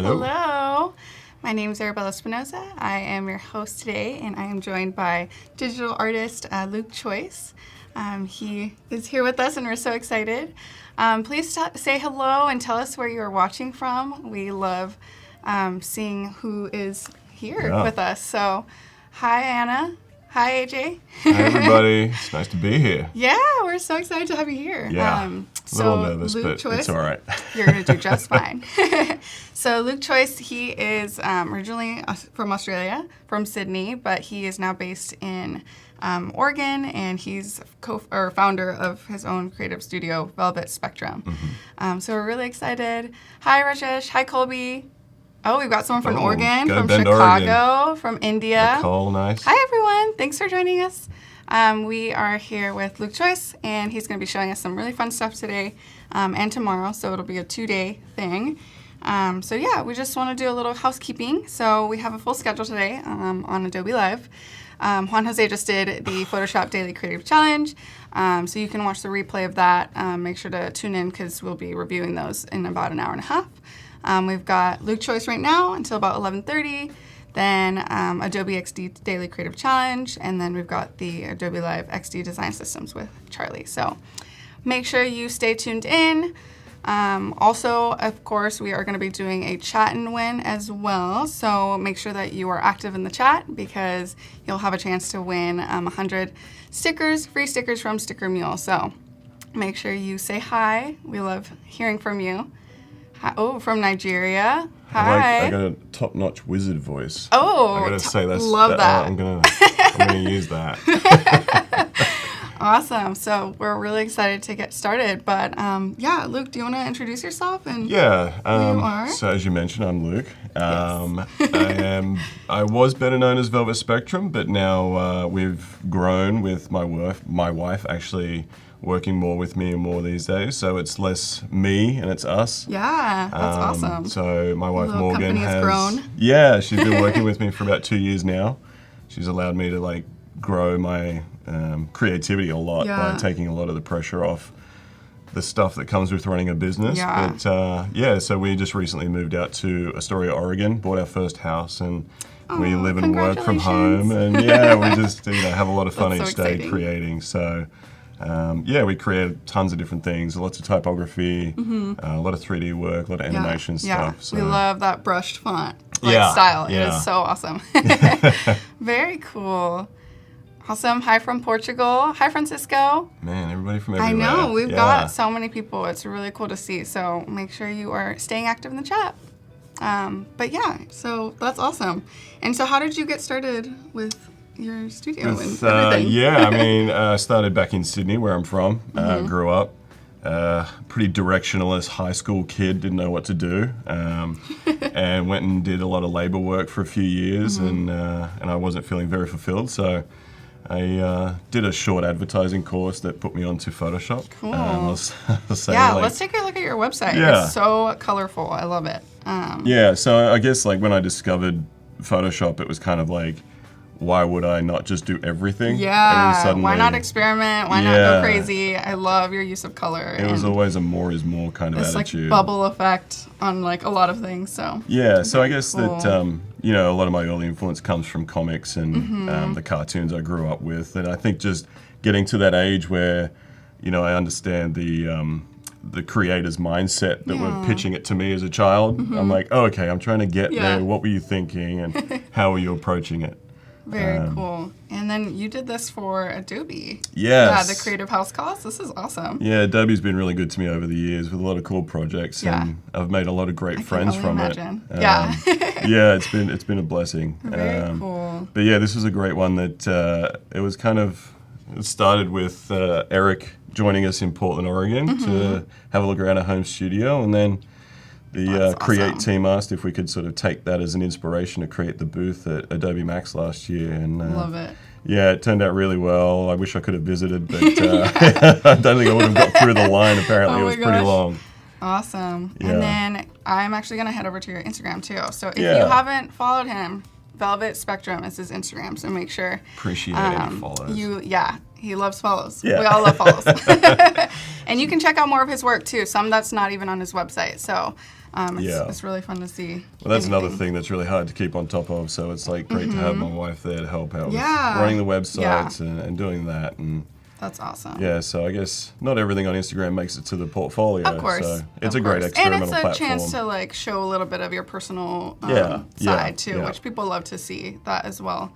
Hello. Hello. My name is Arabella Espinosa. I am your host today, and I am joined by digital artist Luke Choice. He is here with us, and we're so excited. Please say hello and tell us where you are watching from. We love seeing who is here with us. So, hi, Anna. Hi, AJ. Hi, everybody. It's nice to be here. Yeah, we're so excited to have you here. Yeah. A little nervous, Luke but Choice, it's all right. You're going to do just fine. So Luke Choice, he is originally from Australia, from Sydney, but he is now based in Oregon, and he's founder of his own creative studio, Velvet Spectrum. Mm-hmm. So we're really excited. Hi, Rajesh. Hi, Colby. Oh, we've got someone from Oregon, go from Bend, Chicago, Oregon. from India. Nicole, nice. Hi, everyone. Thanks for joining us. We are here with Luke Choice, and he's going to be showing us some really fun stuff today and tomorrow, so it'll be a 2-day thing. We just want to do a little housekeeping. So we have a full schedule today on Adobe Live. Juan Jose just did the Photoshop Daily Creative Challenge, so you can watch the replay of that. Make sure to tune in because we'll be reviewing those in about an hour and a half. We've got Luke Choice right now until about 11:30. Then Adobe XD Daily Creative Challenge, and then we've got the Adobe Live XD Design Systems with Charlie. So make sure you stay tuned in. Also, of course, we are going to be doing a chat and win as well. So make sure that you are active in the chat because you'll have a chance to win 100 stickers, free stickers from Sticker Mule. So make sure you say hi. We love hearing from you. Hi, from Nigeria. Hi. I got a top-notch wizard voice. Oh, I gotta say that's love that. I'm gonna use that. Awesome. So we're really excited to get started. But Luke, do you want to introduce yourself and who you are? So as you mentioned, I'm Luke. Yes. I was better known as Velvet Spectrum, but now we've grown with my wife actually working more with me and more these days, so it's less me and it's us. Yeah, that's awesome. So my wife Morgan has grown. Yeah, she's been working with me for about 2 years now. She's allowed me to grow my creativity a lot by taking a lot of the pressure off the stuff that comes with running a business. Yeah. But so we just recently moved out to Astoria, Oregon, bought our first house, and we live and work from home, and we just have a lot of fun each day creating. So. We created tons of different things, lots of typography, a lot of 3D work, a lot of animation stuff. So. We love that brushed font style. It is so awesome. Very cool. Awesome. Hi from Portugal. Hi, Francisco. Man, everybody from everywhere. I know. We've got so many people. It's really cool to see. So make sure you are staying active in the chat. So that's awesome. And so how did you get started with your studio and everything? I started back in Sydney, where I'm from. Grew up. Pretty directionless high school kid, didn't know what to do, and went and did a lot of labor work for a few years, and I wasn't feeling very fulfilled, so I did a short advertising course that put me onto Photoshop. Cool. Let's take a look at your website. Yeah. It's so colorful. I love it. So I guess when I discovered Photoshop, it was kind of like, why would I not just do everything? Yeah, suddenly, why not experiment? Why not go crazy? I love your use of color. It was always a more is more kind of attitude. It's like bubble effect on a lot of things. So so I guess that a lot of my early influence comes from comics and the cartoons I grew up with, and I think just getting to that age where I understand the creator's mindset that were pitching it to me as a child. I'm like, oh, okay, I'm trying to get there. What were you thinking, and how were you approaching it? Very cool. And then you did this for Adobe. Yes. Yeah, the Creative House calls. This is awesome. Yeah, Adobe's been really good to me over the years with a lot of cool projects, and I've made a lot of great friends from it. It's been a blessing. Very cool. But this was a great one that it was it started with Eric joining us in Portland, Oregon to have a look around our home studio, and then the Create team asked if we could sort of take that as an inspiration to create the booth at Adobe Max last year. And love it. Yeah, it turned out really well. I wish I could have visited, but I don't think I would have got through the line. Apparently, it was pretty long. Awesome. Yeah. And then I'm actually going to head over to your Instagram, too. So if you haven't followed him, Velvet Spectrum is his Instagram, so make sure. Appreciate any follows. He loves follows. Yeah. We all love follows. And you can check out more of his work, too. Some that's not even on his website. So It's really fun to see. Well, that's another thing that's really hard to keep on top of. So it's like great to have my wife there to help out with running the websites and doing that. And that's awesome. Yeah, so I guess not everything on Instagram makes it to the portfolio. Of course. So it's a great experimental platform. And it's a chance to like show a little bit of your personal side too, which people love to see that as well.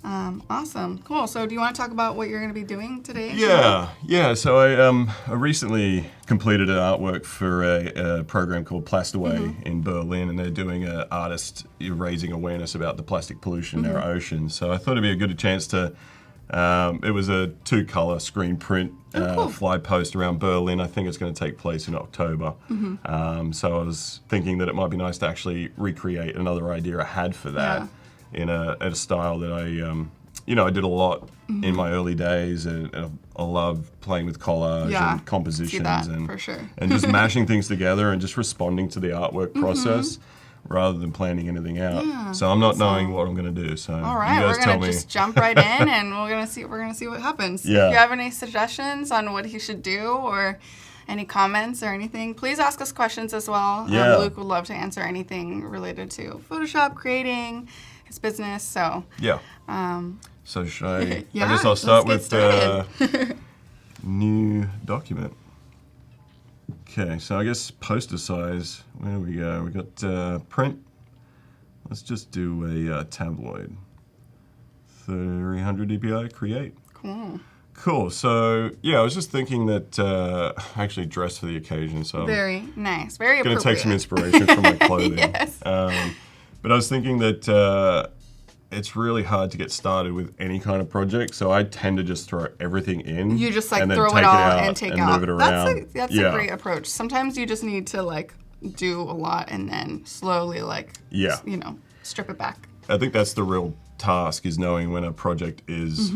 Awesome. Cool. So do you want to talk about what you're going to be doing today? Yeah. So I recently completed an artwork for a program called Plastaway in Berlin, and they're doing an artist raising awareness about the plastic pollution in our oceans. So I thought it'd be a good chance to, it was a 2-color screen print fly post around Berlin. I think it's going to take place in October. So I was thinking that it might be nice to actually recreate another idea I had for that. In a style that I did a lot in my early days, and I love playing with collage and compositions and just mashing things together and just responding to the artwork process rather than planning anything out. So I'm not knowing what I'm going to do. So all right, you guys we're going to just jump right in, and we're going to see what happens. Yeah. If you have any suggestions on what he should do or any comments or anything, please ask us questions as well. Luke would love to answer anything related to Photoshop, creating his business. So so should I? I guess I'll start with new document. Okay, so I guess poster size. Where do we go? We got print. Let's just do a tabloid. 300 dpi. Create. Cool. So yeah, I was just thinking that I actually dressed for the occasion. So very nice. Very appropriate. Going to take some inspiration from my clothing. Yes. But I was thinking that it's really hard to get started with any kind of project, so I tend to just throw everything in. You just like and then throw take it all out and take and out. Move it around. That's a great approach. Sometimes you just need to like do a lot and then slowly strip it back. I think that's the real task, is knowing when a project is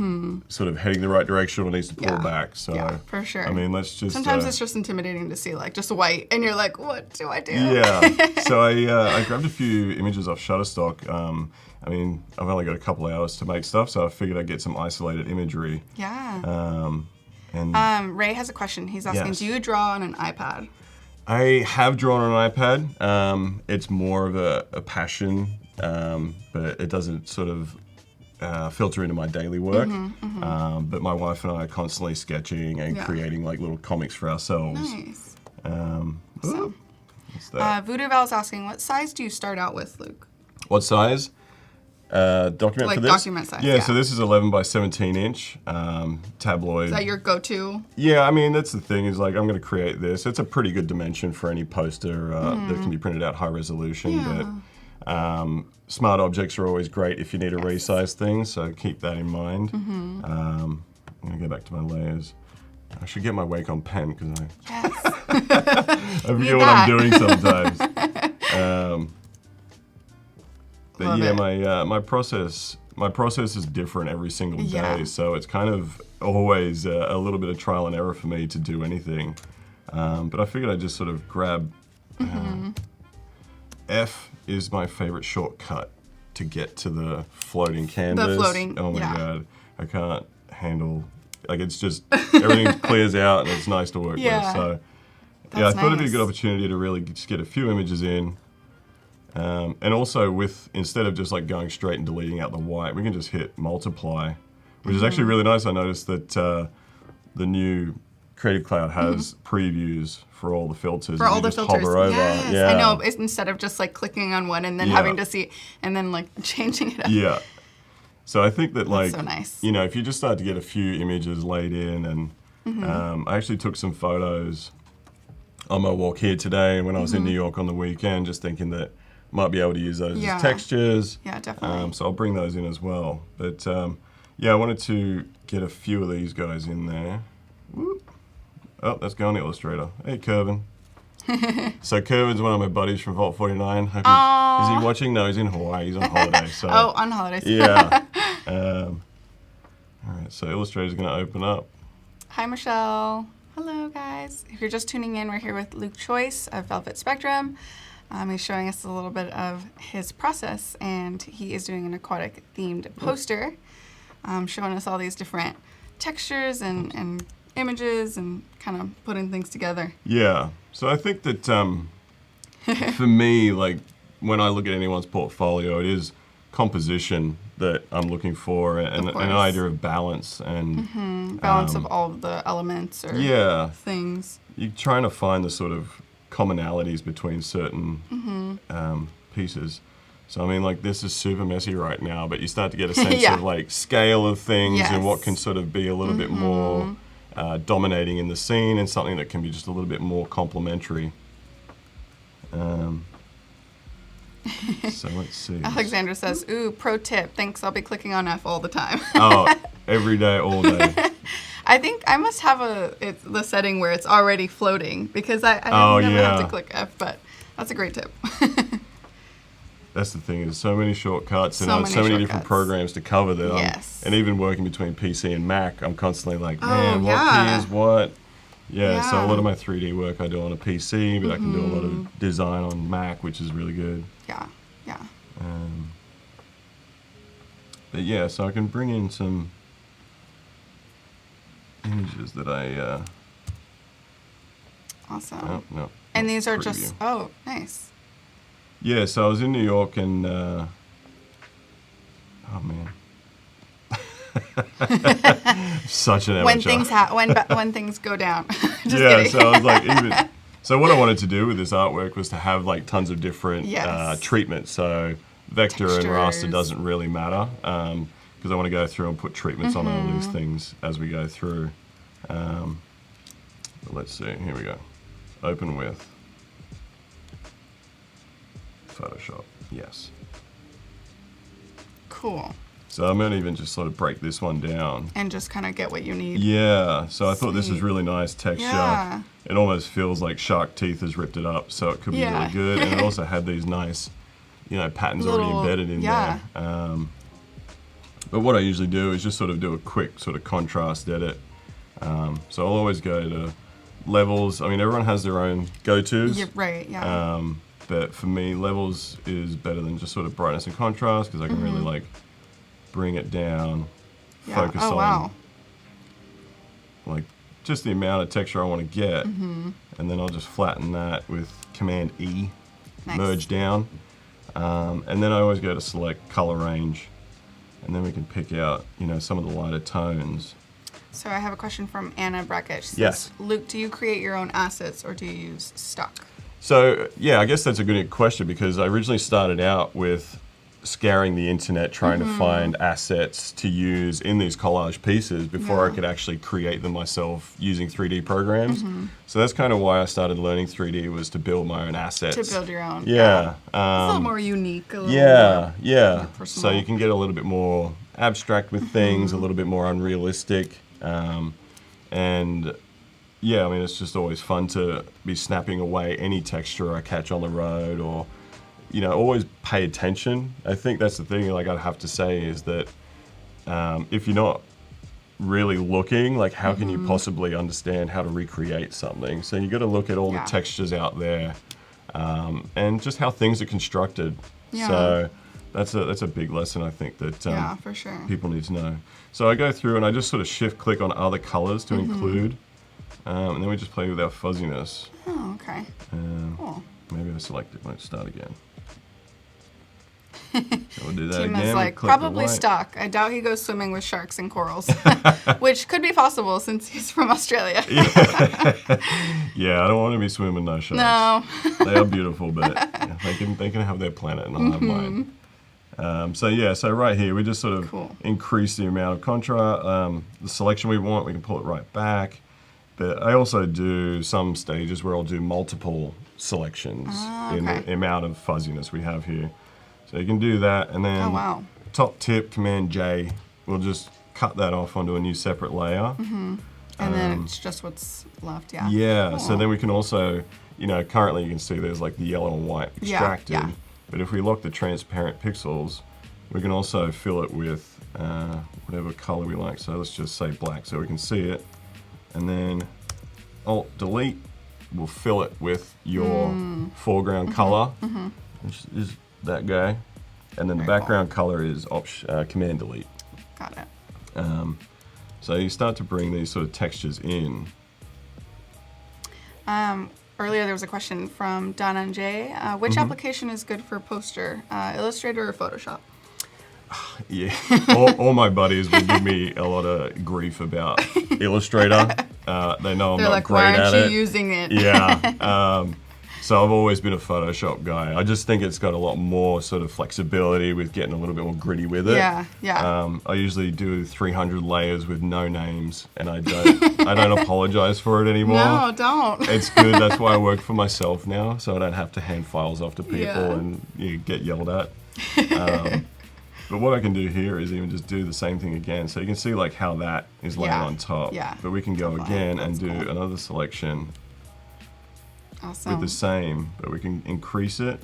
sort of heading the right direction or needs to pull back. So yeah, for sure. I mean, let's just sometimes it's just intimidating to see like just white and you're like, what do I do? Yeah. So I grabbed a few images off Shutterstock. I mean, I've only got a couple hours to make stuff, so I figured I'd get some isolated imagery. Yeah. Ray has a question. He's asking, do you draw on an iPad? I have drawn on an iPad. It's more of a passion, but it doesn't sort of filter into my daily work. But my wife and I are constantly sketching and creating like little comics for ourselves. Nice. What's that? Voodoo Val's asking, what size do you start out with, Luke? What size? Document like for this? Document size. Yeah, so this is 11 by 17 inch tabloid. Is that your go-to? Yeah, I mean, that's the thing, is like I'm going to create this. It's a pretty good dimension for any poster that can be printed out high resolution. But smart objects are always great if you need to resize things, so keep that in mind. I'm going to go back to my layers. I should get my Wacom pen because I forget what I'm doing sometimes. But Love it. my process is different every single day, so it's kind of always a little bit of trial and error for me to do anything. But I figured I'd just sort of grab. F is my favorite shortcut to get to the floating canvas. The floating. Oh my god, I can't handle. Like, it's just everything clears out and it's nice to work with. So I thought it'd be a good opportunity to really just get a few images in. And also instead of just like going straight and deleting out the white, we can just hit multiply, which is actually really nice. I noticed that the new Creative Cloud has previews for all the filters. For all the filters, hover over. yes. Yeah. I know, instead of just like clicking on one and then having to see, and then like changing it up. Yeah. So I think that like, so nice. If you just start to get a few images laid in, and I actually took some photos on my walk here today and when I was in New York on the weekend, just thinking that might be able to use those as textures. Yeah, definitely. So I'll bring those in as well. But I wanted to get a few of these guys in there. Whoop. Oh, that's going to Illustrator. Hey, Kervin. So Kervin's one of my buddies from Vault 49. Is he watching? No, he's in Hawaii. He's on holiday. So on holidays. Yeah. All right, so Illustrator's going to open up. Hi, Michelle. Hello, guys. If you're just tuning in, we're here with Luke Choice of Velvet Spectrum. He's showing us a little bit of his process, and he is doing an aquatic themed poster, showing us all these different textures and images and kind of putting things together. Yeah. So I think that for me, like when I look at anyone's portfolio, it is composition that I'm looking for, and an idea of balance and balance of all of the elements or things. You're trying to find the sort of commonalities between certain pieces. So I mean, like this is super messy right now, but you start to get a sense of like scale of things and what can sort of be a little bit more dominating in the scene, and something that can be just a little bit more complementary. So let's see. Alexandra says, "Ooh, pro tip. Thanks. I'll be clicking on F all the time." Oh, every day, all day. I think I must have the setting where it's already floating, because I never have to click F, but that's a great tip. That's the thing, is so many shortcuts and so many different programs to cover that. And even working between PC and Mac, I'm constantly like, man, what key is what? Yeah, so a lot of my 3D work I do on a PC, but I can do a lot of design on Mac, which is really good. Yeah. But yeah, so I can bring in some images that I... Awesome. No. And these are just... Oh, nice. Yeah, so I was in New York and... oh, man. Such an amateur. When things go down. Just kidding. So I was like, so what I wanted to do with this artwork was to have like tons of different treatments. So vector and raster doesn't really matter, because I want to go through and put treatments on all these things as we go through. But let's see. Here we go. Open with Photoshop. Yes. Cool. So I'm going to even just sort of break this one down. And just kind of get what you need. Yeah, so I thought this was really nice texture. Yeah. It almost feels like shark teeth has ripped it up, so it could be really good. And it also had these nice, patterns already embedded in there. But what I usually do is just sort of do a quick sort of contrast edit. So I'll always go to levels. I mean, everyone has their own go-tos. Yeah, right, yeah. But for me, levels is better than just sort of brightness and contrast, because I can really like bring it down, focus on like just the amount of texture I want to get, and then I'll just flatten that with Command E, merge down, and then I always go to select color range, and then we can pick out some of the lighter tones. So I have a question from Anna Brackett. She says, yes. Luke, do you create your own assets or do you use stock? So yeah, I guess that's a good question, because I originally started out with scouring the internet trying to find assets to use in these collage pieces before I could actually create them myself using 3D programs. So that's kind of why I started learning 3D, was to build my own assets. To build your own. Yeah. It's a little more unique. A little more personal. So you can get a little bit more abstract with things, a little bit more unrealistic. And yeah, I mean, it's just always fun to be snapping away any texture I catch on the road, or always pay attention. I think that's the thing, like I'd have to say, is that if you're not really looking, like how can you possibly understand how to recreate something? So you got to look at all the textures out there, and just how things are constructed. So that's a big lesson, I think, that for sure. people need to know. So I go through and I just sort of shift click on other colors to include, and then we just play with our fuzziness. Oh, okay. Cool. Maybe I select it. Let's start again. So we'll do that Tim again. is like, probably stock. I doubt he goes swimming with sharks and corals, which could be possible since he's from Australia. Yeah, I don't want to be swimming with no sharks. No. They are beautiful, but they can have their planet and I'll have mine. So right here, we just sort of increase the amount of contrast, the selection we want, we can pull it right back. But I also do some stages where I'll do multiple selections in the amount of fuzziness we have here. So you can do that, and then top tip, Command J, we'll just cut that off onto a new separate layer. And then it's just what's left, Yeah, so then we can also, currently you can see there's like the yellow and white extracted. But if we lock the transparent pixels, we can also fill it with whatever color we like. So let's just say black so we can see it. And then Alt-Delete will fill it with your foreground color, which is that guy. And then the background color is Command-Delete. Got it. So you start to bring these sort of textures in. earlier there was a question from Donna and Jay. Which application is good for poster, Illustrator or Photoshop? Yeah, all my buddies will give me a lot of grief about Illustrator. They know I'm They're not like, great why at aren't it. you using it? Yeah. So I've always been a Photoshop guy. I just think it's got a lot more sort of flexibility with getting a little bit more gritty with it. Yeah. I usually do 300 layers with no names, and I don't apologize for it anymore. No, don't. It's good. That's why I work for myself now, so I don't have to hand files off to people and get yelled at. But what I can do here is even just do the same thing again. So you can see like how that is laying on top. Yeah. But we can go again and do cool. another selection Awesome. with the same, but we can increase it.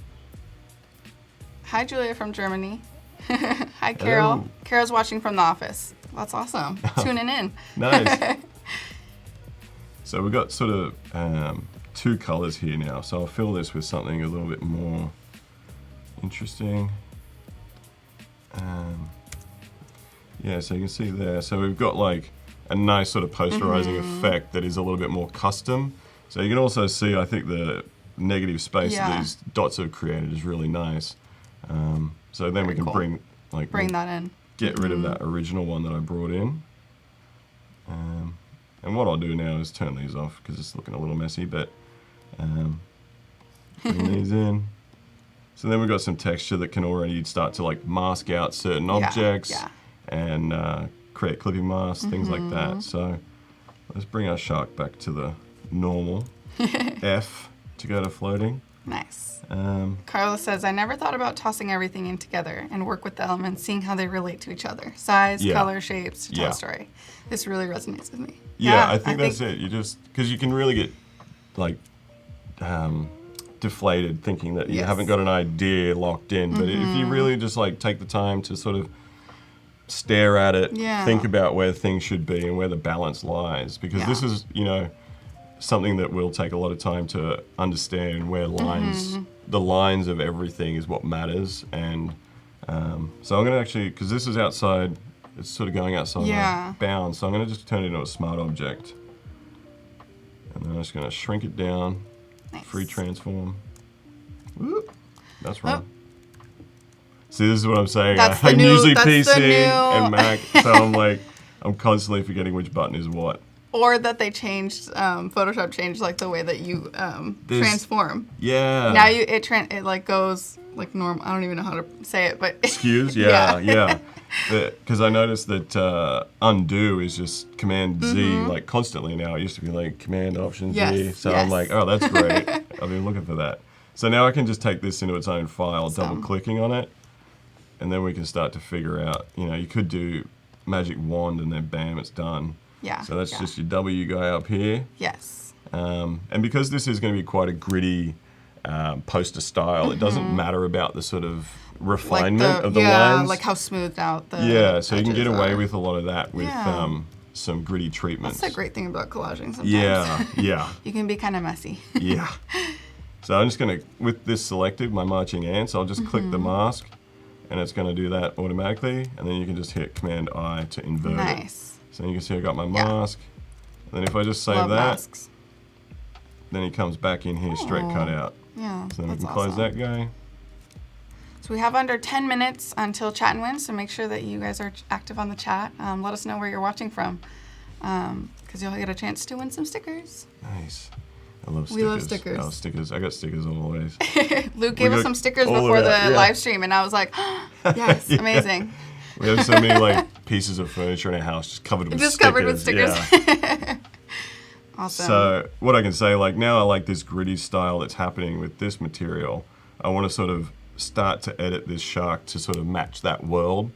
Hi, Julia from Germany. Hi, Carol. Hello. Carol's watching from the office. That's awesome. Tuning in. Nice. So we've got sort of 2 colors here now. So I'll fill this with something a little bit more interesting. Yeah, so you can see there. So we've got like a nice sort of posterizing effect that is a little bit more custom. So you can also see, I think the negative space that these dots have created is really nice. So then we can cool. bring that in. Get rid of that original one that I brought in. And what I'll do now is turn these off because it's looking a little messy, but bring these in. So then we've got some texture that can already start to like mask out certain objects and create clipping masks, things like that. So let's bring our shark back to the normal F to go to floating. Nice. Carla says, I never thought about tossing everything in together and work with the elements, seeing how they relate to each other. Size, color, shapes to tell a story. This really resonates with me. Yeah, I think that's it. You just, because you can really get like deflated thinking that you haven't got an idea locked in. But if you really just like take the time to sort of stare at it, think about where things should be and where the balance lies, because this is, you know, something that will take a lot of time to understand where lines, the lines of everything is what matters. And so I'm going to actually, because this is outside, it's sort of going outside my bounds, so I'm going to just turn it into a smart object. And then I'm just going to shrink it down, free transform. Whoop. That's wrong. See, this is what I'm saying. I'm usually PC and Mac, so I'm like, I'm constantly forgetting which button is what. Or that they changed, Photoshop changed like the way that you transform. Yeah. Now it like goes like normal. I don't even know how to say it, but skews. Yeah. Because I noticed that undo is just Command Z like constantly now. It used to be like Command Option Z. So I'm like, oh, that's great. I've been looking for that. So now I can just take this into its own file, double clicking on it, and then we can start to figure out. You know, you could do magic wand and then bam, it's done. Yeah. So that's just your W guy up here. Yes. And because this is going to be quite a gritty poster style, it doesn't matter about the sort of refinement of the lines. Like how smoothed out the so you can get away with a lot of that with some gritty treatments. That's the great thing about collaging sometimes. Yeah. You can be kind of messy. Yeah. So I'm just going to, with this selected, my marching ants, I'll just click the mask, and it's going to do that automatically, and then you can just hit Command I to invert it. Nice. So you can see I got my mask, and then if I just save Love that, masks. then he comes back in here straight cut out. Yeah, so then we can close that guy. So we have under 10 minutes until Chat and Win, so make sure that you guys are active on the chat. Let us know where you're watching from, because you'll get a chance to win some stickers. Nice. I love stickers. We love stickers. Oh, stickers. I got stickers always. Luke gave us some stickers before the live stream, and I was like, yes, amazing. We have so many like pieces of furniture in our house just covered with stickers. Covered with stickers. Yeah. Awesome. So what I can say, like now I like this gritty style that's happening with this material. I want to sort of start to edit this shark to sort of match that world.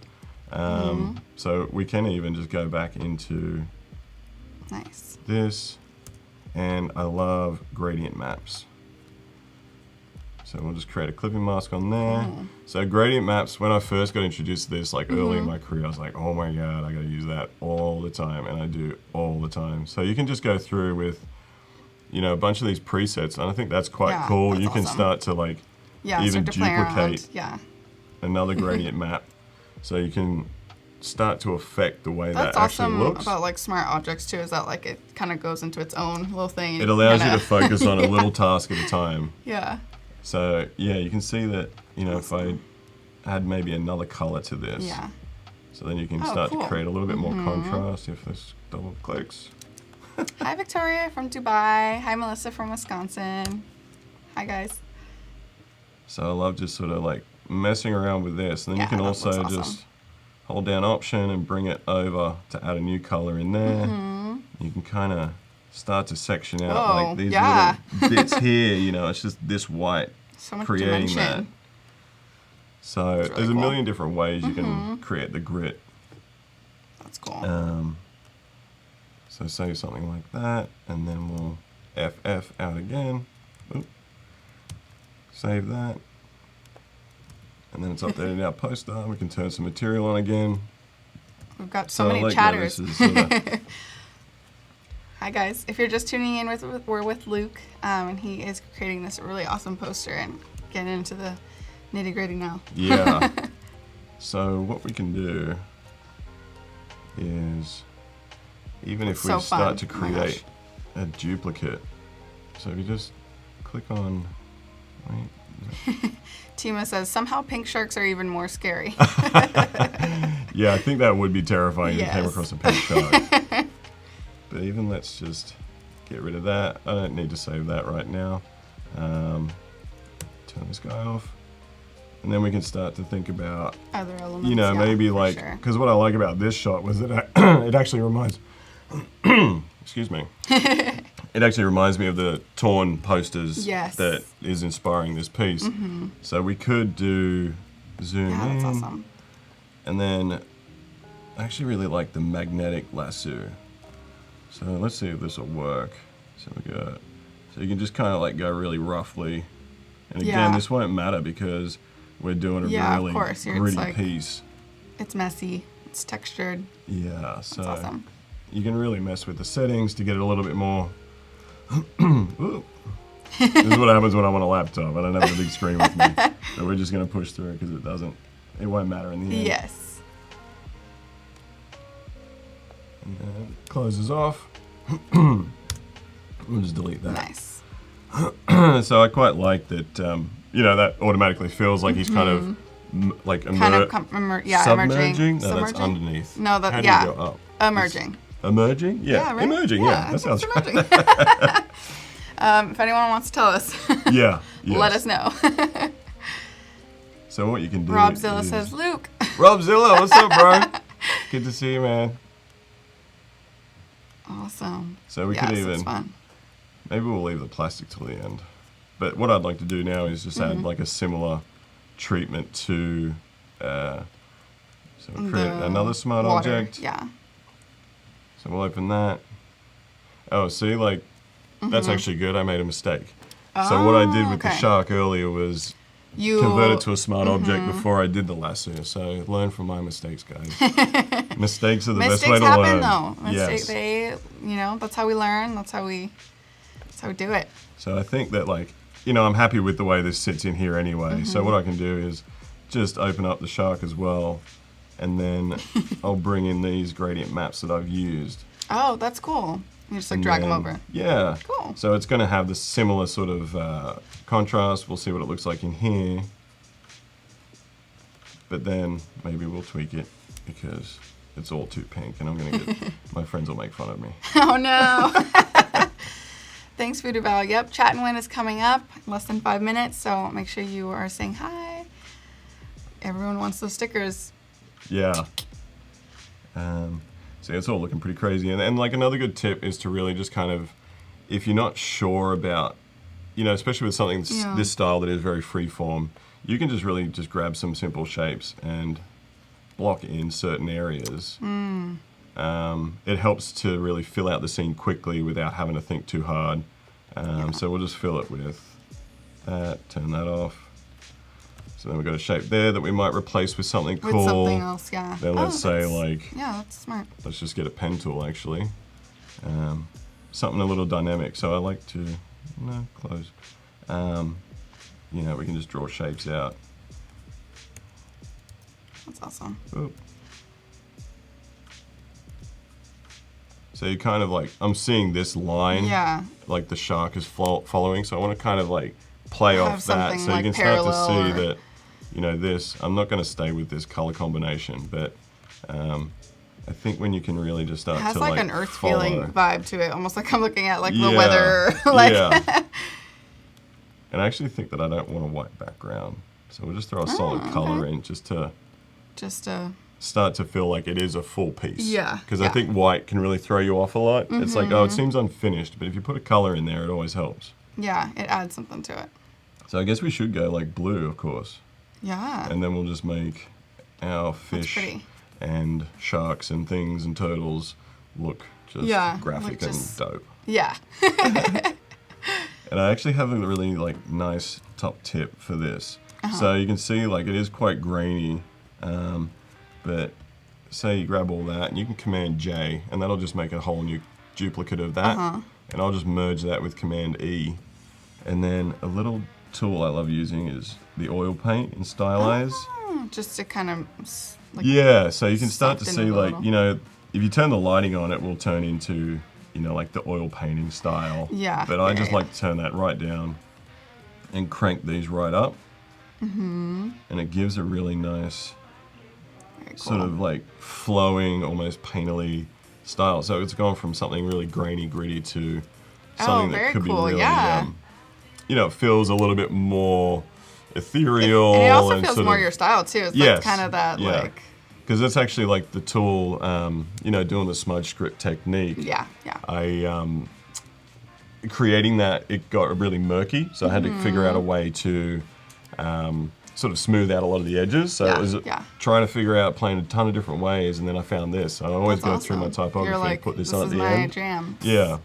So we can even just go back into this. And I love gradient maps. So we'll just create a clipping mask on there. So gradient maps, when I first got introduced to this, like early in my career, I was like, oh my God, I gotta use that all the time. And I do all the time. So you can just go through with, you know, a bunch of these presets. And I think that's quite cool. That's you can awesome. start to like even start to play duplicate around. another gradient map. So you can start to affect the way That's that actually awesome looks. about like smart objects too, is that like it kind of goes into its own little thing. It allows you kinda- to focus on a little task at a time. Yeah. So yeah, you can see that, you know, if I add maybe another color to this, Yeah. so then you can Oh, start cool. to create a little bit more contrast if this double clicks. Hi, Victoria from Dubai. Hi, Melissa from Wisconsin. Hi, guys. So I love just sort of like messing around with this, and then Yeah, you can that looks also awesome. just hold down Option and bring it over to add a new color in there. You can kind of start to section out Whoa, like these yeah. little bits here, you know, it's just this white So much creating dimension. that. So That's really there's a cool. million different ways you can create the grit. That's cool. So say something like that, and then we'll FF out again. Oop. Save that. And then it's updated our poster. We can turn some material on again. We've got so I many like that chatters. this is sorta- Hi, guys. If you're just tuning in, we're with Luke, and he is creating this really awesome poster and getting into the nitty-gritty now. Yeah. So what we can do is, even if It's we so start to fun. Oh my create a duplicate, so if you just click on, wait, Tima says, somehow pink sharks are even more scary. yeah, I think that would be terrifying if you came Yes. across a pink shark. But even let's just get rid of that. I don't need to save that right now. Turn this guy off. And then we can start to think about, Other elements, you know, yeah, maybe for like, sure. because what I like about this shot was that it actually reminds, excuse me, it actually reminds me of the torn posters Yes. that is inspiring this piece. So we could do zoom Yeah, in, that's awesome. and then I actually really like the magnetic lasso. So let's see if this will work. So we got, so you can just kind of like go really roughly, and again, Yeah. this won't matter because we're doing a Yeah, of really course. It's gritty like- piece. It's messy. It's textured. Yeah, so That's awesome. you can really mess with the settings to get it a little bit more. Ooh. This is what happens when I'm on a laptop. I don't have the big screen with me. So we're just going to push through because it won't matter in the end. Yes. And then it closes off. We'll just delete that. Nice. So I quite like that, you know, that automatically feels like he's kind of like Kind of submerging? emerging. No, that's Submerging? underneath. No, that How do yeah. you go up? Emerging. Emerging? Yeah, right? emerging, yeah. That sounds right. emerging. If anyone wants to tell us, Yeah, let yes. us know. So what you can do Robzilla is... says, Luke. Robzilla, what's up, bro? Good to see you, man. Awesome. So we yes, could it's even... fun. Maybe we'll leave the plastic till the end. But what I'd like to do now is just add like a similar treatment to... so we'll create The another smart water, object. Yeah. So we'll open that. Oh, see, like, that's actually good. I made a mistake. So what I did with the okay. shark earlier was You convert it to a smart object before I did the lasso. So learn from my mistakes, guys. Mistakes are the best way mistakes to happen learn. though. Yes. They, you know, that's how we learn. That's how we do it. So I think that, like, you know, I'm happy with the way this sits in here anyway. So what I can do is just open up the shark as well, and then I'll bring in these gradient maps that I've used. Oh, that's cool. You just like And drag them then- over. Yeah. Cool. So it's going to have the similar sort of contrast. We'll see what it looks like in here. But then maybe we'll tweak it because it's all too pink, and I'm going to get my friends will make fun of me. Oh no. Thanks, Voodoo Val. Yep, Chat and Win is coming up in less than 5 minutes, so make sure you are saying hi. Everyone wants those stickers. Yeah. So it's all looking pretty crazy. And like another good tip is to really just kind of, if you're not sure about, you know, especially with something this style that is very free form, you can just really just grab some simple shapes and block in certain areas. It helps to really fill out the scene quickly without having to think too hard. So we'll just fill it with that, turn that off. So then we've got a shape there that we might replace with something cool. With something else, yeah. Then let's say that's- like, Yeah, that's smart. let's just get a pen tool actually. Something a little dynamic. So I like to, no, close. You know, we can just draw shapes out. That's awesome. Oop. So you kind of like, I'm seeing this line, Yeah. like the shark is following, so I want to kind of like play Have off that, something so you like can start to parallel see or- that, you know, this, I'm not going to stay with this color combination, but I think when you can really just start It has to like an earth follow. feeling vibe to it, almost like I'm looking at like the Yeah, weather. Like yeah. And I actually think that I don't want a white background, so we'll just throw a solid color in just to start to feel like it is a full piece. Yeah, Because I think white can really throw you off a lot. It's like, oh, it seems unfinished, but if you put a color in there, it always helps. yeah, it adds something to it. So I guess we should go like blue, of course. Yeah. And then we'll just make our fish and sharks and things and turtles look just graphic and dope. Yeah. And I actually have a really like nice top tip for this. So you can see like it is quite grainy, but say you grab all that and you can Command J and that'll just make a whole new duplicate of that. And I'll just merge that with Command E. And then a little tool I love using is the oil paint in Stylize. Just to kind of like, yeah, so you can start to soften see it a like, little. you know, if you turn the lighting on, it will turn into, you know, like the oil painting style. Yeah, But I yeah, just yeah. like to turn that right down and crank these right up. And it gives a really nice very sort cool. of like flowing, almost painterly style. So it's gone from something really grainy, gritty to something that very could cool, be really, yeah. you know, feels a little bit more ethereal. And it also feels sort more of, your style too. It's yes, like kind of that yeah. like, because that's actually like the tool, you know, doing the smudge script technique. yeah. I, creating that, it got really murky, so I had to figure out a way to sort of smooth out a lot of the edges. So it was trying to figure out, playing a ton of different ways, and then I found this. I always That's go through my awesome. typography You're like, and put this this on at is the my end. jam. Yeah.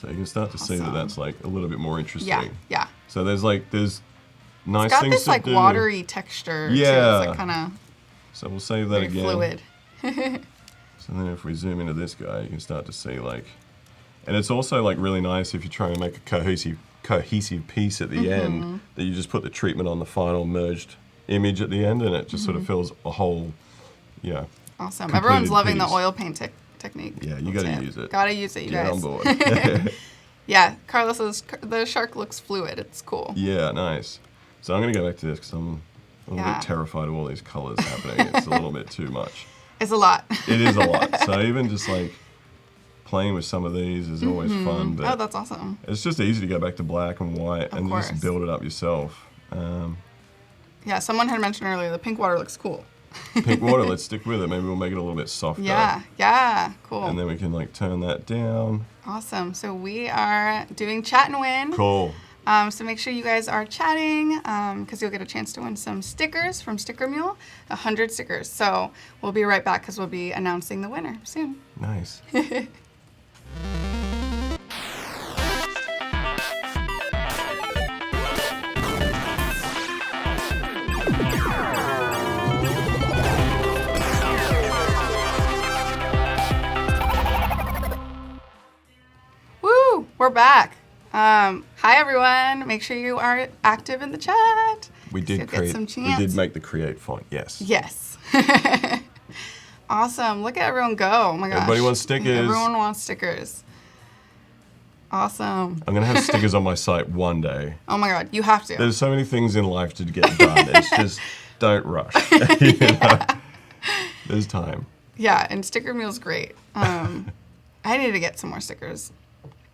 So you can start to see that Awesome. that's like a little bit more interesting. Yeah. So there's nice It's got things this to like do. watery texture too. Yeah. It's like kind of So we'll save that very again. fluid. So then if we zoom into this guy, you can start to see like, and it's also like really nice if you're trying to make a cohesive piece at the end, that you just put the treatment on the final merged image at the end, and it just sort of feels a whole, you know. Awesome. completed Everyone's loving the piece. oil paint technique. Yeah, you That's got to use it. Gotta use it, you Get guys. on board. Yeah, the shark looks fluid. It's cool. Yeah, nice. So I'm gonna go back to this because I'm a little bit terrified of all these colors happening. It's a little bit too much. It's a lot. It is a lot. So even just like playing with some of these is always fun. But Oh, that's awesome. it's just easy to go back to black and white and course. just build it up yourself. Yeah, someone had mentioned earlier the pink water looks cool. Pink water, let's stick with it. Maybe we'll make it a little bit softer. Yeah, cool. And then we can like turn that down. Awesome. So we are doing Chat and Win. Cool. So make sure you guys are chatting because you'll get a chance to win some stickers from Sticker Mule, 100 stickers. So we'll be right back because we'll be announcing the winner soon. Nice. Woo! We're back. Hi everyone. Make sure you are active in the chat. We So did you'll get some we chance. did make the create font, yes. Yes. Awesome. Look at everyone go. Oh my gosh. Everybody wants stickers. Everyone wants stickers. Awesome. I'm gonna have stickers on my site one day. Oh my god, you have to. There's so many things in life to get done. It's just don't rush. You know? There's time. Yeah, and Sticker Mule's great. I need to get some more stickers.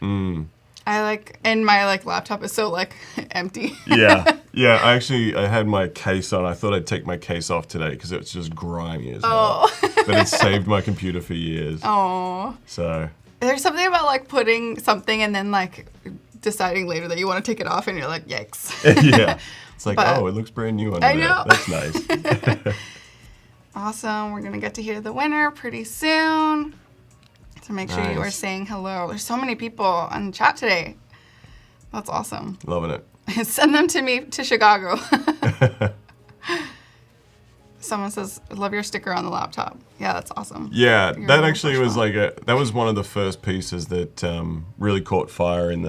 I like, and my like laptop is so like empty. Yeah. I had my case on. I thought I'd take my case off today because it's just grimy as hell. But it saved my computer for years. Oh. So. There's something about like putting something and then like deciding later that you want to take it off and you're like, yikes. Yeah. It's like, But- oh, it looks brand new under I there. know. That's nice. Awesome. We're going to get to hear the winner pretty soon. So make sure you are Nice. saying hello. There's so many people on chat today. That's awesome. Loving it. Send them to me to Chicago. Someone says, love your sticker on the laptop. Yeah, that's awesome. Yeah, You're that a actually was professional. like that was one of the first pieces that really caught fire in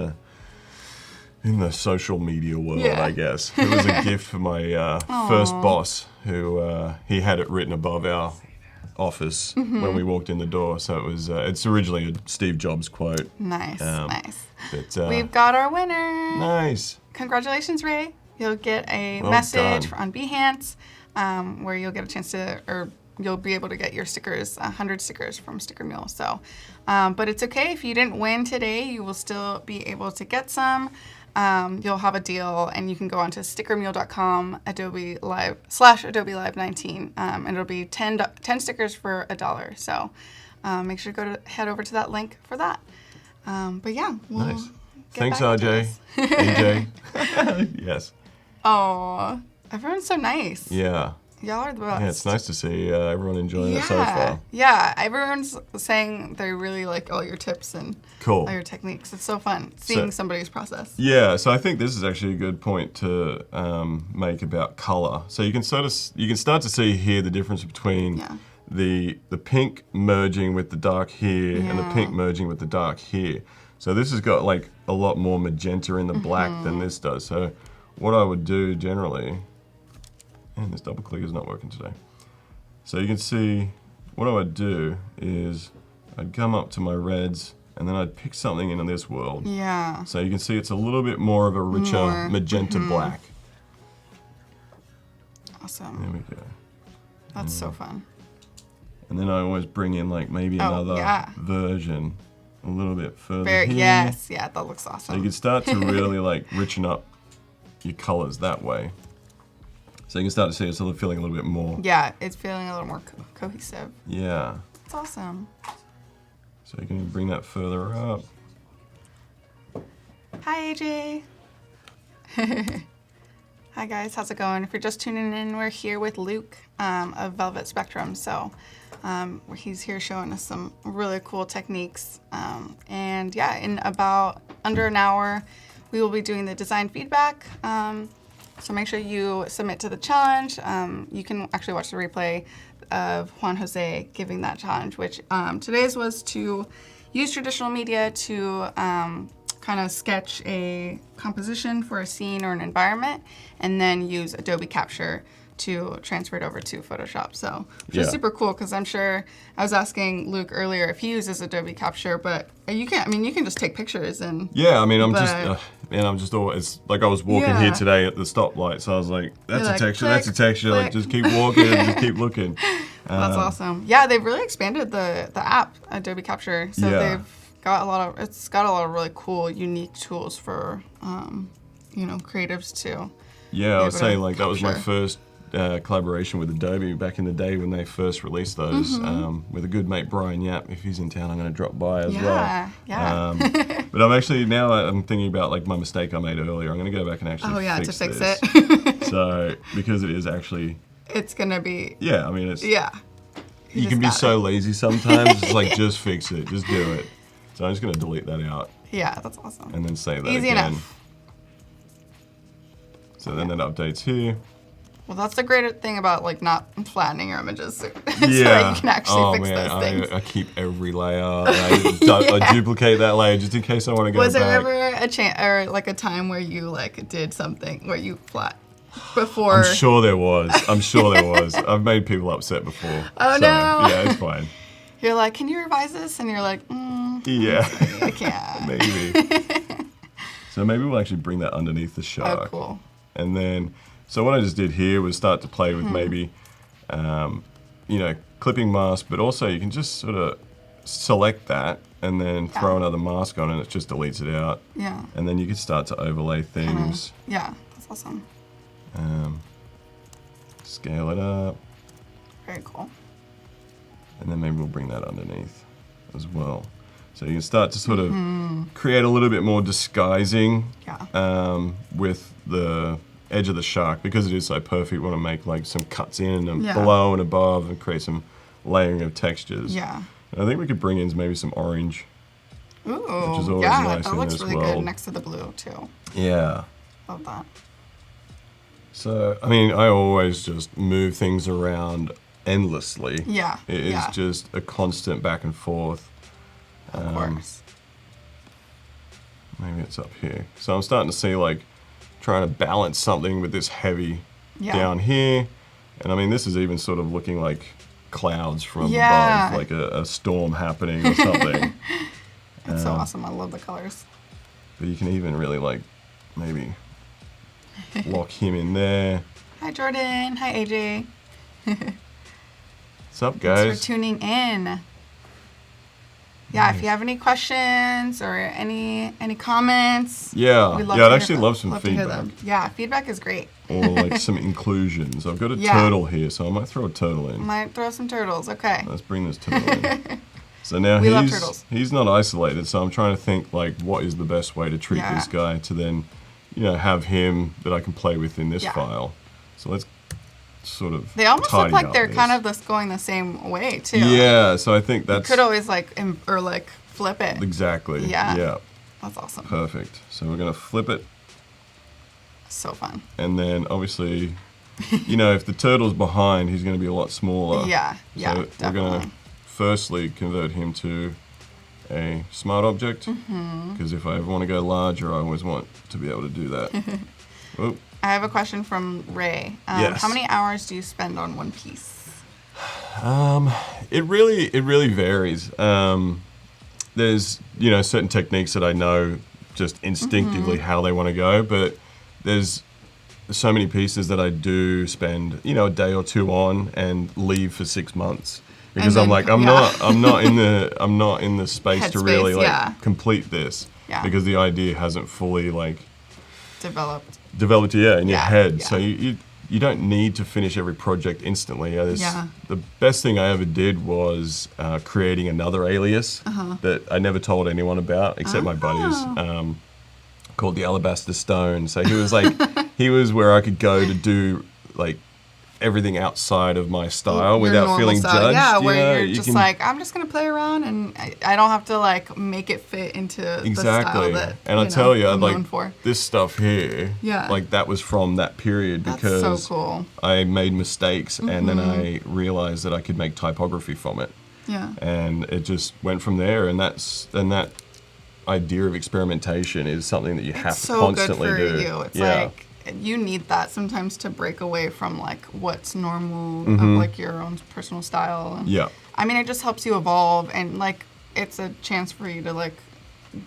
the social media world, Yeah. I guess. It was a gift for my first boss, who he had it written above our office when we walked in the door. So it was. It's originally a Steve Jobs quote. Nice, nice. But, We've got our winner. Nice. Congratulations, Ray. You'll get a Well message done. on Behance where you'll get a chance to, or you'll be able to get your stickers, 100 stickers from Sticker Mule. So, but it's okay if you didn't win today, you will still be able to get some. You'll have a deal, and you can go on to stickermule.com, Adobe Live /Adobe Live 19, and it'll be 10 stickers for $1. So make sure to head over to that link for that. But yeah, we'll Nice. get Thanks, back to RJ. this. AJ. Yes. Oh, everyone's so nice. Yeah. Y'all are the best. Yeah, it's nice to see everyone enjoying it so far. Yeah, everyone's saying they really like all your tips and Cool. all your techniques. It's so fun seeing somebody's process. Yeah, so I think this is actually a good point to make about color. So you can start to see here the difference between the pink merging with the dark here and the pink merging with the dark here. So this has got like a lot more magenta in the black than this does. So what I would do generally, and this double click is not working today. So you can see what I would do is I'd come up to my reds and then I'd pick something into this world. Yeah. So you can see it's a little bit more of a richer magenta black. Awesome. There we go. That's so fun. And then I always bring in like maybe another version a little bit further here. Yes, yeah, that looks So you awesome. can start to really like richen up your colors that way. So you can start to see it's feeling a little bit more. Yeah, it's feeling a little more cohesive. Yeah. It's awesome. So you can bring that further up. Hi, AJ. Hi, guys. How's it going? If you're just tuning in, we're here with Luke of Velvet Spectrum. So he's here showing us some really cool techniques. And yeah, in about under an hour, we will be doing the design feedback. So make sure you submit to the challenge. You can actually watch the replay of Juan Jose giving that challenge, which today's was to use traditional media to kind of sketch a composition for a scene or an environment, and then use Adobe Capture to transfer it over to Photoshop. So, which is super cool, because I'm sure I was asking Luke earlier if he uses Adobe Capture, but you can't. I mean, you can just take pictures and. Yeah, I mean, I'm just always like I was walking here today at the stoplight, so I was like, that's a texture, that's a texture. Like, just keep walking and just keep looking. That's awesome. Yeah, they've really expanded the app, Adobe Capture. So they've got it's got a lot of really cool, unique tools for creatives too. Yeah, I was saying like that was my first collaboration with Adobe back in the day when they first released those. With a good mate Brian Yap, if he's in town, I'm going to drop by as well. Yeah. But I'm actually I'm thinking about like my mistake I made earlier. I'm going to go back and actually fix this. it. So because it is actually. It's gonna be. Yeah, I mean it's. Yeah. You can be so lazy sometimes. It's like just fix it, just do it. So I'm just gonna delete that out. Yeah, that's awesome. And then save that Easy again. enough. So then that updates here. Well, that's the great thing about like not flattening your images, so that Yeah. you can actually fix those things. I keep every layer. I duplicate that layer just in case I want to go back. Was there ever a time where you like did something where you flat before? I'm sure there was. I've made people upset before. Oh so, no. Yeah, it's fine. You're like, can you revise this? And you're like, yeah. I can't. Maybe. So maybe we'll actually bring that underneath the shark. Oh, cool. And then, so what I just did here was start to play with maybe, clipping mask, but also you can just sort of select that and then throw another mask on and it just deletes it out. Yeah. And then you can start to overlay things. Yeah, that's awesome. Scale it up. Very cool. And then maybe we'll bring that underneath as well. So you can start to sort of create a little bit more disguising with the edge of the shark. Because it is so perfect, we want to make like some cuts in and below and above and create some layering of textures. Yeah. And I think we could bring in maybe some orange. Ooh, which is always nice that in looks this really world. good next to the blue too. Yeah. Love that. So, I mean, I always just move things around endlessly. Yeah. It is just a constant back and forth. Of course. Maybe it's up here. So I'm starting to see like trying to balance something with this heavy down here. And I mean, this is even sort of looking like clouds from Yeah. above, like a storm happening or something. It's so awesome. I love the colors. But you can even really like maybe lock him in there. Hi, Jordan. Hi, AJ. What's up, guys? Thanks for tuning in. Yeah, if you have any questions or any comments, Yeah, we'd love yeah, to I'd hear actually them. love some To hear feedback. them. Yeah, feedback is great. Or like some inclusions. I've got a Yeah. turtle here, so I might throw a turtle in. Might throw some turtles. Okay. Let's bring this turtle in. So now We love turtles. he's not isolated, so I'm trying to think like what is the best way to treat Yeah. this guy to then, have him that I can play with in this Yeah. file. So let's sort of They almost look tidy like up they're this. kind of going the same way too. Yeah, so I think that's Could always flip it. exactly. Yeah. Yeah. That's awesome. Perfect. So we're gonna flip it, So fun. and then obviously, if the turtle's behind, he's gonna be a lot smaller. Yeah. Yeah. So Definitely. we're gonna firstly convert him to a smart object, because if I ever want to go larger, I always want to be able to do that. Oh, I have a question from Ray. Yes. How many hours do you spend on one piece? it really varies. There's certain techniques that I know just instinctively how they want to go, but there's so many pieces that I do spend a day or two on and leave for 6 months. Because And I'm then- like I'm yeah. not in the space to Headspace, really like yeah. complete this, Yeah. because the idea hasn't fully like Developed. developed in your Yeah, head. yeah. So you don't need to finish every project instantly. Yeah. The best thing I ever did was creating another alias that I never told anyone about except my buddies, called the Alabaster Stone. So he was like he was where I could go to do like everything outside of my style Your without normal feeling style. judged. Yeah, you where know? you're You just can- like, I'm just going to play around and I don't have to like make it fit into the Exactly. style that And I tell you, I'm like known for. this stuff here, Yeah. like that was from that period That's because so cool. I made mistakes and then I realized that I could make typography from it. Yeah. And it just went from there, and that idea of experimentation is something that you have It's to so constantly good for do. you. It's yeah. like you need that sometimes to break away from like what's normal of like your own personal style. And, Yeah. I mean, it just helps you evolve, and like it's a chance for you to like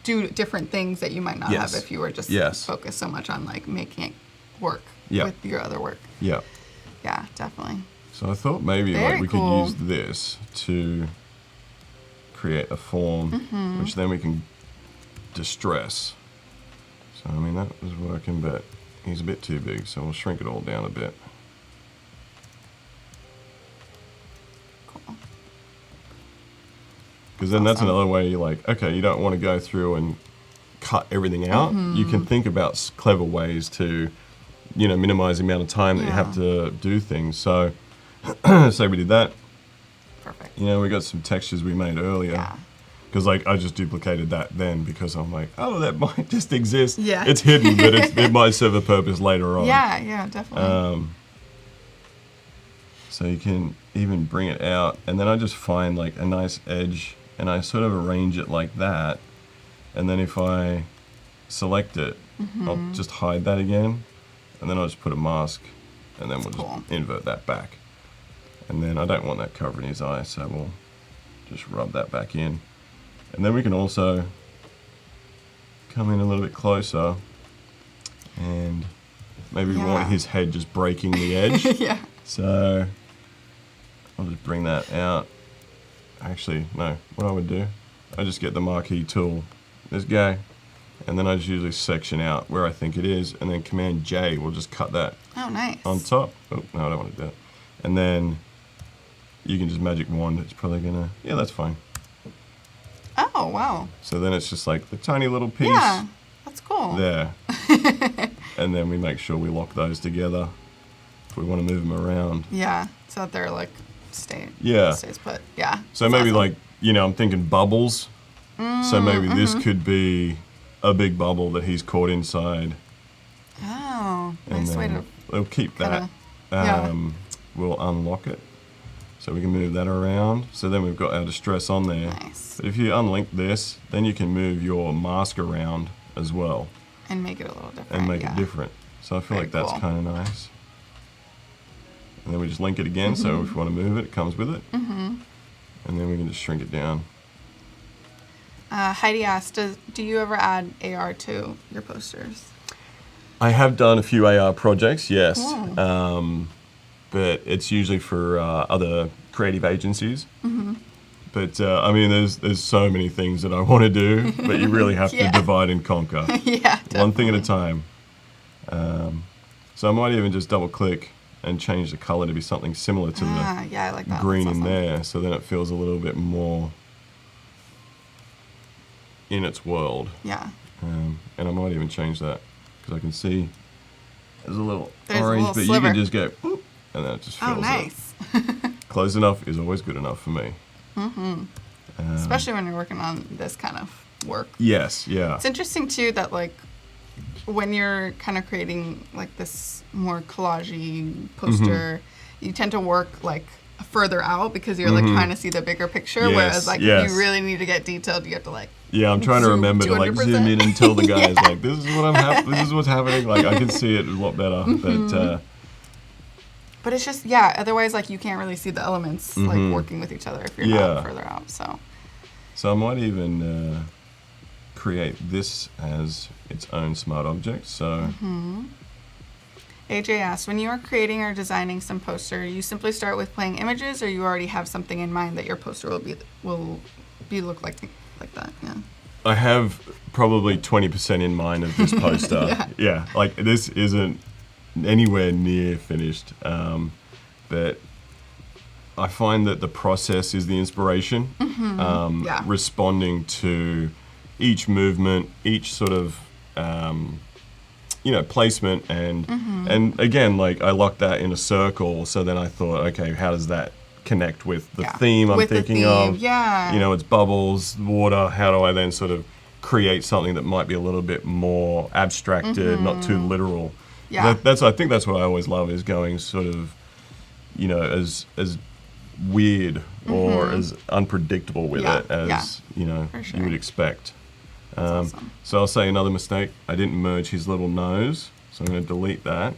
do different things that you might not Yes. have if you were just Yes. focused so much on like making it work Yeah. with your other work. Yeah. Yeah, definitely. So I thought maybe Very like we cool. could use this to create a form, which then we can distress. So I mean that was working, but he's a bit too big, so we'll shrink it all down a bit. Cool. Because then that's awesome. another way you're like, okay, you don't want to go through and cut everything out. You can think about clever ways to, minimize the amount of time that you have to do things. So, say we did that. Perfect. We got some textures we made earlier. Yeah. Because like I just duplicated that then because I'm like, oh, that might just exist. Yeah. It's hidden, but it might serve a purpose later on. Yeah, definitely. So you can even bring it out, and then I just find like a nice edge, and I sort of arrange it like that. And then if I select it, I'll just hide that again, and then I'll just put a mask, and then we'll cool. just invert that back. And then I don't want that covering his eye, so we'll just rub that back in. And then we can also come in a little bit closer, and maybe we want his head just breaking the edge. Yeah. So I'll just bring that out. Actually, no, what I would do, I just get the marquee tool, this guy, and then I just usually section out where I think it is, and then Command J will just cut that Oh, nice. on top. Oh, no, I don't want to do that. And then you can just magic wand, it's probably gonna, yeah, that's fine. Oh, wow. So then it's just like the tiny little piece Yeah, that's cool. there. And then we make sure we lock those together if we want to move them around. Yeah, so that they're like stays put. Yeah. So that's maybe awesome. like, I'm thinking bubbles. So maybe this could be a big bubble that he's caught inside. Oh, And nice way then to. we'll keep that. kinda- We'll unlock it. So we can move that around. So then we've got our distress on there. Nice. But if you unlink this, then you can move your mask around as well And make it a little different. and make yeah. it different. So I feel Very like that's cool. kind of nice. And then we just link it again, so if you want to move it, it comes with it. And then we can just shrink it down. Heidi asked, do you ever add AR to your posters? I have done a few AR projects, yes. But it's usually for other creative agencies. But I mean, there's so many things that I want to do, but you really have to divide and conquer. Yeah, definitely. One thing at a time. So I might even just double click and change the color to be something similar to I like the that. green That's in awesome. there, so then it feels a little bit more in its world. Yeah. And I might even change that, because I can see there's a little There's a orange, little but sliver. you can just go, whoop, and then it just fills Oh, it. nice. Close enough is always good enough for me. Especially when you're working on this kind of work. Yes, yeah. It's interesting too that like when you're kind of creating like this more collage-y poster, you tend to work like further out because you're like trying to see the bigger picture. Yes, Whereas like yes. if you really need to get detailed, you have to like Yeah, I'm trying to zoom remember to like zoom 200%. in and tell the guys like this is what this is what's happening. Like I can see it a lot better, But it's just otherwise like you can't really see the elements like working with each other if you're not further out. So I might even create this as its own smart object. So AJ asked, when you are creating or designing some poster, you simply start with playing images, or you already have something in mind that your poster will be look like that? Yeah. I have probably 20% in mind of this poster. Yeah, like this isn't anywhere near finished, but I find that the process is the inspiration. Responding to each movement, each sort of placement, and again, like I locked that in a circle. So then I thought, okay, how does that connect with the theme I'm thinking of? Yeah. It's bubbles, water. How do I then sort of create something that might be a little bit more abstracted, not too literal? Yeah. I think that's what I always love, is going sort of, as weird or as unpredictable with it as you would expect. Awesome. So I'll say another mistake. I didn't merge his little nose, so I'm going to delete that,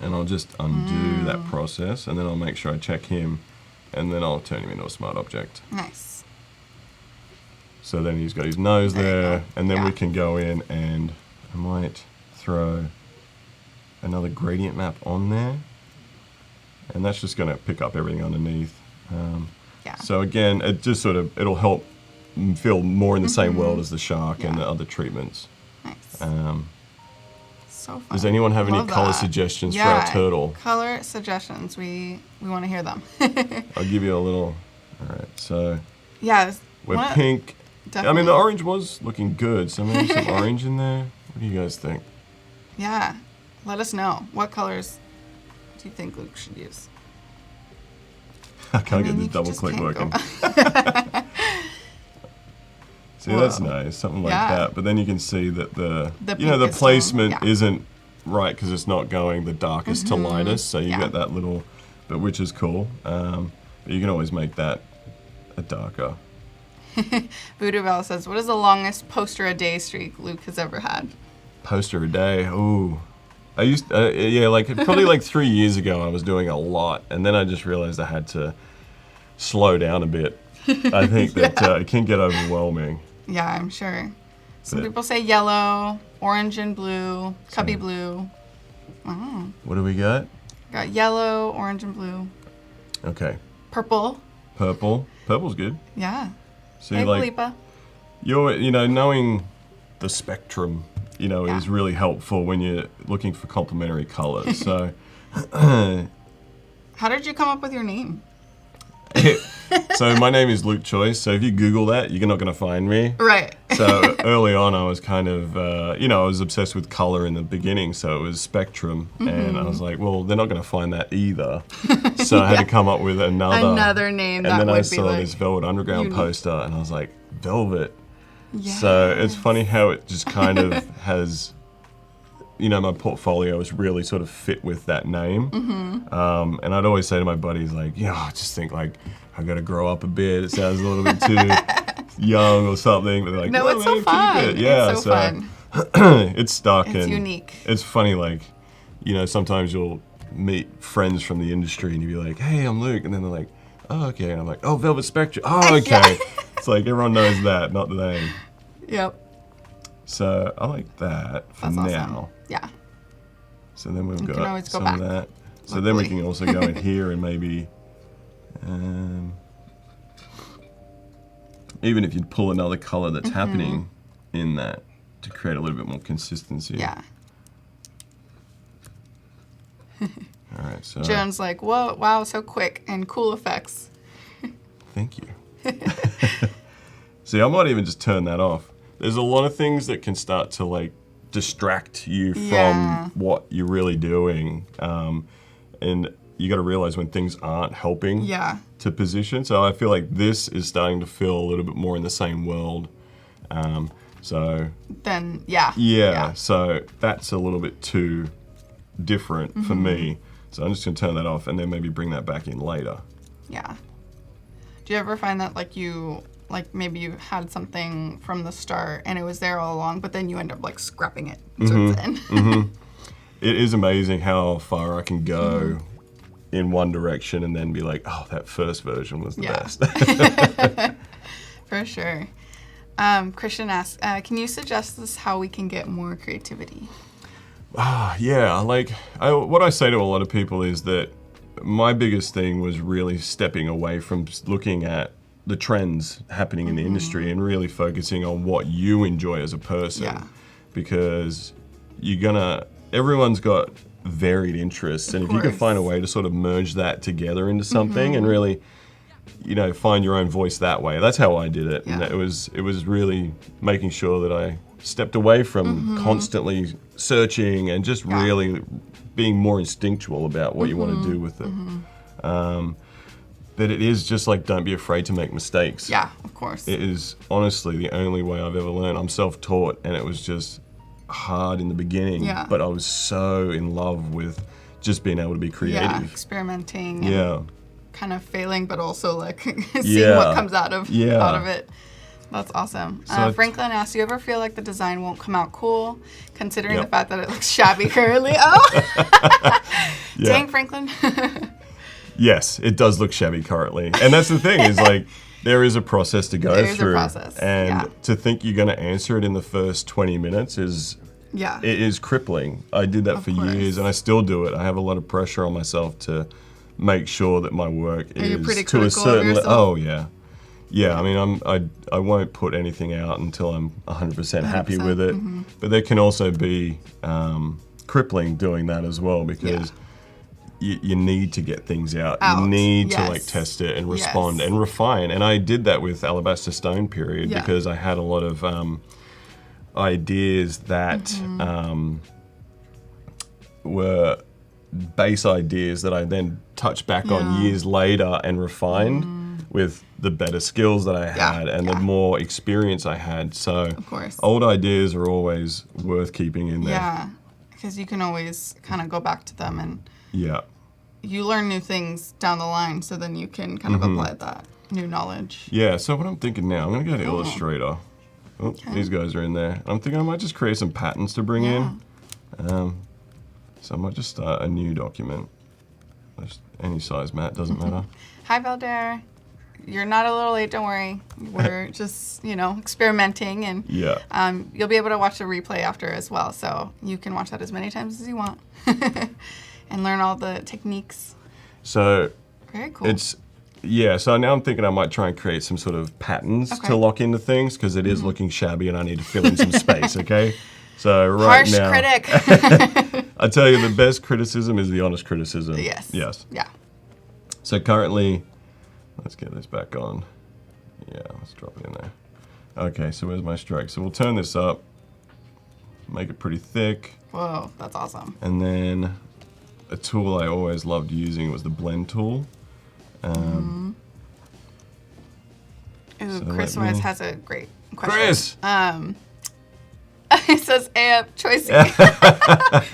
and I'll just undo that process, and then I'll make sure I check him, and then I'll turn him into a smart object. Nice. So then he's got his nose there, go. and then we can go in and I might throw another gradient map on there, and that's just going to pick up everything underneath. So again, it just sort of, it'll help feel more in the same world as the shark and the other treatments. Nice. So fun. Does anyone have any Love color that. suggestions for our turtle? Color suggestions. We want to hear them. I'll give you a little. All right, so we're What? pink. Definitely. I mean, the orange was looking good, so maybe some orange in there. What do you guys think? Yeah. Let us know. What colors do you think Luke should use? I can't get you this double just click can't working. go. See, that's nice, something like that. But then you can see that the pink is placement still- isn't right because it's not going the darkest to lightest. So you get that little, but which is cool. But you can always make that a darker. Voodoo Bell says, what is the longest poster a day streak Luke has ever had? Poster a day. Ooh. I used, probably like 3 years ago I was doing a lot, and then I just realized I had to slow down a bit. I think that it can get overwhelming. Yeah, I'm sure. Some people say yellow, orange and blue, cubby blue. Oh. What do we got? Got yellow, orange and blue. Okay. Purple. Purple. Purple's good. Yeah. See, Hey, like, Felipa. knowing the spectrum, is really helpful when you're looking for complementary colors. So, How did you come up with your name? so my name is Luke Choice. So if you Google that, you're not going to find me. Right. So early on, I was kind of, I was obsessed with color in the beginning. So it was spectrum, and I was like, well, they're not going to find that either. So I had to come up with another name. And that then would I be saw like this Velvet Underground unique. poster, and I was like, Velvet. Yes. So it's funny how it just kind of has, my portfolio is really sort of fit with that name. And I'd always say to my buddies, like, I just think like I got to grow up a bit. It sounds a little bit too young or something. But they're like, No, it's so man, fun. keep it. Yeah, it's so fun. it's stuck. It's and unique. It's funny, like, sometimes you'll meet friends from the industry and you'd be like, hey, I'm Luke. And then they're like, oh, okay. And I'm like, oh, Velvet Spectre. Oh, okay. Yeah. It's like everyone knows that, not the name. Yep. So I like that for That's now. awesome. Yeah. So then we've You can got always go some back, of that. So then we luckily. can also go in here and maybe, even if you'd pull another color that's happening in that to create a little bit more consistency. Yeah. All right, so. Joan's like, whoa, wow, so quick and cool effects. Thank you. See, I might even just turn that off. There's a lot of things that can start to like distract you Yeah. from what you're really doing. And you got to realize when things aren't helping Yeah. to position. So I feel like this is starting to feel a little bit more in the same world. So Then, yeah. yeah, so that's a little bit too different for me. So I'm just going to turn that off and then maybe bring that back in later. Yeah. Do you ever find that maybe you had something from the start and it was there all along, but then you end up like scrapping it towards the end? It is amazing how far I can go in one direction and then be like, oh, that first version was the best. For sure. Christian asks, can you suggest us how we can get more creativity? Yeah, what I say to a lot of people is that my biggest thing was really stepping away from looking at the trends happening in the industry and really focusing on what you enjoy as a person. Yeah. Because everyone's got varied interests, and if you can course. find a way to sort of merge that together into something and really, find your own voice that way. That's how I did it. Yeah. And it was really making sure that I stepped away from constantly searching and just really being more instinctual about what you want to do with it. But it is just like, don't be afraid to make mistakes. Yeah, of course. It is honestly the only way I've ever learned. I'm self-taught, and it was just hard in the beginning, but I was so in love with just being able to be creative. Yeah, experimenting and kind of failing, but also like seeing what comes out of it. That's awesome. So Franklin asks, do you ever feel like the design won't come out cool, considering the fact that it looks shabby currently? Oh! Dang, Franklin. Yes, it does look shabby currently. And that's the thing, is like, there is a process to go through. A process. And to think you're going to answer it in the first 20 minutes it is crippling. I did that for years, and I still do it. I have a lot of pressure on myself to make sure that my work is to a certain level. Oh yeah. Yeah, I mean, I won't put anything out until I'm 100% happy with it. But there can also be crippling doing that as well, because you need to get things out. You need to like test it and respond and refine. And I did that with Alabaster Stone period because I had a lot of ideas that were base ideas that I then touched back on years later and refined with the better skills that I had and the more experience I had. So of course. Old ideas are always worth keeping in there. Yeah, because you can always kind of go back to them and you learn new things down the line, so then you can kind of apply that new knowledge. Yeah, so what I'm thinking now, I'm going to go to Illustrator. Oh, these guys are in there. I'm thinking I might just create some patterns to bring in. So I might just start a new document. Just any size mat, doesn't matter. Hi, Valder. You're not a little late, don't worry. We're just, experimenting, and you'll be able to watch the replay after as well, so you can watch that as many times as you want and learn all the techniques. So very cool. So now I'm thinking I might try and create some sort of patterns to lock into things, because it is looking shabby and I need to fill in some space, okay? So right now... Harsh critic. I tell you, the best criticism is the honest criticism. Yes. Yeah. So currently, let's get this back on. Yeah, let's drop it in there. Okay, so where's my stroke? So we'll turn this up, make it pretty thick. Whoa, that's awesome. And then a tool I always loved using was the blend tool. Chris Wise has a great question. Chris! He says, "Hey up, Choicey."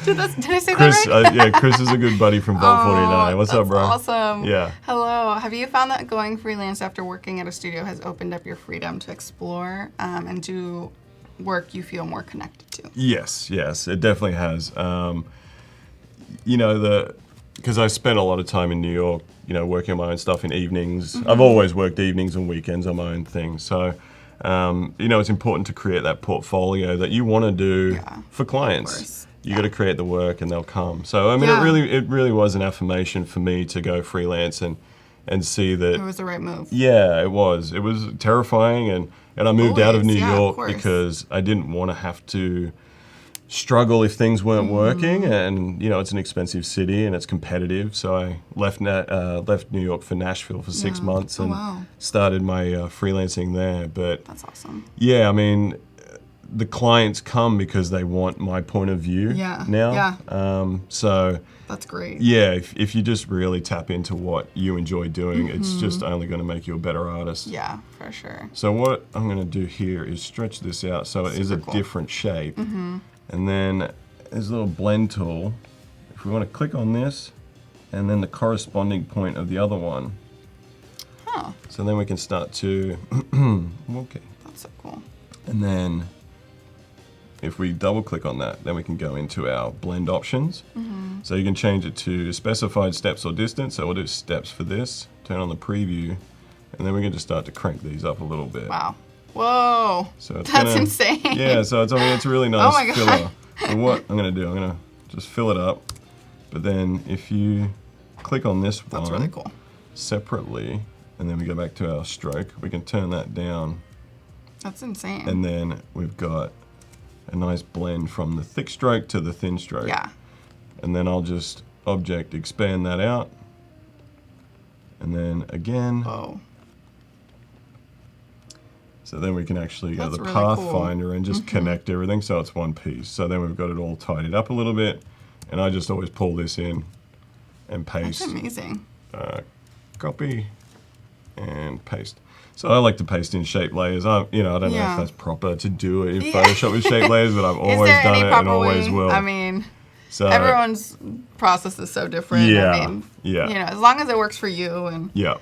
did I say Chris, that right? Chris is a good buddy from Vault 49. What's up, bro? Awesome. Yeah. Hello. Have you found that going freelance after working at a studio has opened up your freedom to explore and do work you feel more connected to? Yes, it definitely has. because I spent a lot of time in New York, you know, working on my own stuff in evenings. I've always worked evenings and weekends on my own thing. So, you know, it's important to create that portfolio that you want to do for clients. You got to create the work and they'll come. So, I mean, it really was an affirmation for me to go freelance and see that it was the right move. Yeah, it was. It was terrifying, and I moved out of New York of because I didn't want to have to struggle if things weren't working, and you know, it's an expensive city and it's competitive. So I left New York for Nashville for 6 months and started my freelancing there. But that's awesome. Yeah, I mean, the clients come because they want my point of view now. So that's great. Yeah, if you just really tap into what you enjoy doing, it's just only going to make you a better artist. Yeah, for sure. So what I'm going to do here is stretch this out so it is a different shape. And then there's a little blend tool. If we want to click on this, and then the corresponding point of the other one. So then we can start to, okay. That's so cool. And then if we double click on that, then we can go into our blend options. So you can change it to specified steps or distance. So we'll do steps for this, turn on the preview, and then we can just start to crank these up a little bit. Wow. Whoa. So it's that's insane. Yeah, so it's, I mean, it's a really nice my God. filler. So what I'm going to do, I'm going to just fill it up. But then if you click on this one really cool. separately, and then we go back to our stroke, we can turn that down. That's insane. And then we've got a nice blend from the thick stroke to the thin stroke. Yeah. And then I'll just object expand that out. And then again. Oh. So then we can actually go to the really Pathfinder cool. and just connect everything so it's one piece. So then we've got it all tidied up a little bit. And I just always pull this in and paste. That's amazing. Copy and paste. So I like to paste in shape layers. I don't know if that's proper to do it in Photoshop with shape layers, but I've always done it and always will. I mean, everyone's process is so different. Yeah. I mean, you know, as long as it works for you. And yeah.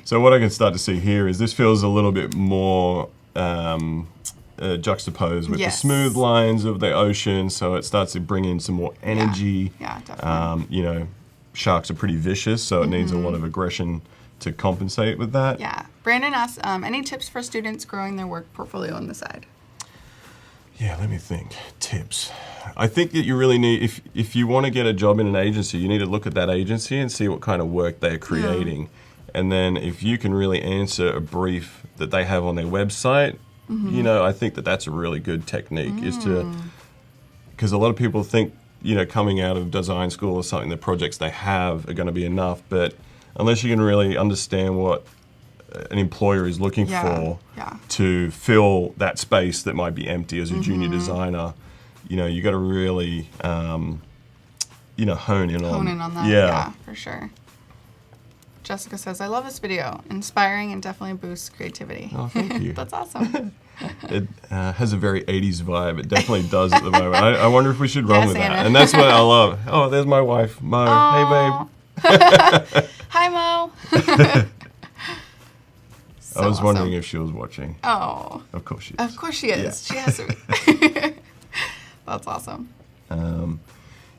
So what I can start to see here is this feels a little bit more juxtaposed with the smooth lines of the ocean. So it starts to bring in some more energy. Yeah, definitely. You know, sharks are pretty vicious, so it needs a lot of aggression to compensate with that. Yeah. Brandon asks, any tips for students growing their work portfolio on the side? Yeah, let me think. Tips. I think that you really need, if you want to get a job in an agency, you need to look at that agency and see what kind of work they're creating. And then if you can really answer a brief that they have on their website, you know, I think that that's a really good technique is to, because a lot of people think, you know, coming out of design school or something, the projects they have are going to be enough. But unless you can really understand what an employer is looking for to fill that space that might be empty as a junior designer, you know, you got to really, you know, hone in on that. Yeah, for sure. Jessica says, I love this video. Inspiring and definitely boosts creativity. Oh, thank you. That's awesome. It has a very 80s vibe. It definitely does at the moment. I wonder if we should run with that. And that's what I love. Oh, there's my wife, Mo. Aww. Hey, babe. Hi, Mo. I was wondering if she was watching. Oh. Of course she is. Of course she is. Yeah. She has to. That's awesome.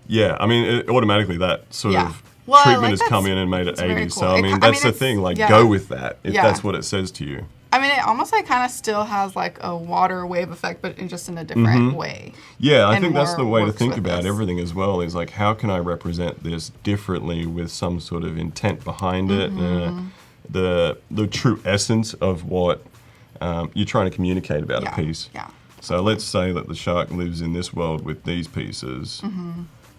Yeah, I mean, automatically that sort of treatment has come in and made it 80s. Cool. So, I mean, that's the thing. Like, go with that if that's what it says to you. I mean, it almost like kind of still has like a water wave effect, but just in a different way. Yeah, I think that's the way to think about everything as well, is like, how can I represent this differently with some sort of intent behind it, the true essence of what you're trying to communicate about a piece. Yeah. So let's say that the shark lives in this world with these pieces,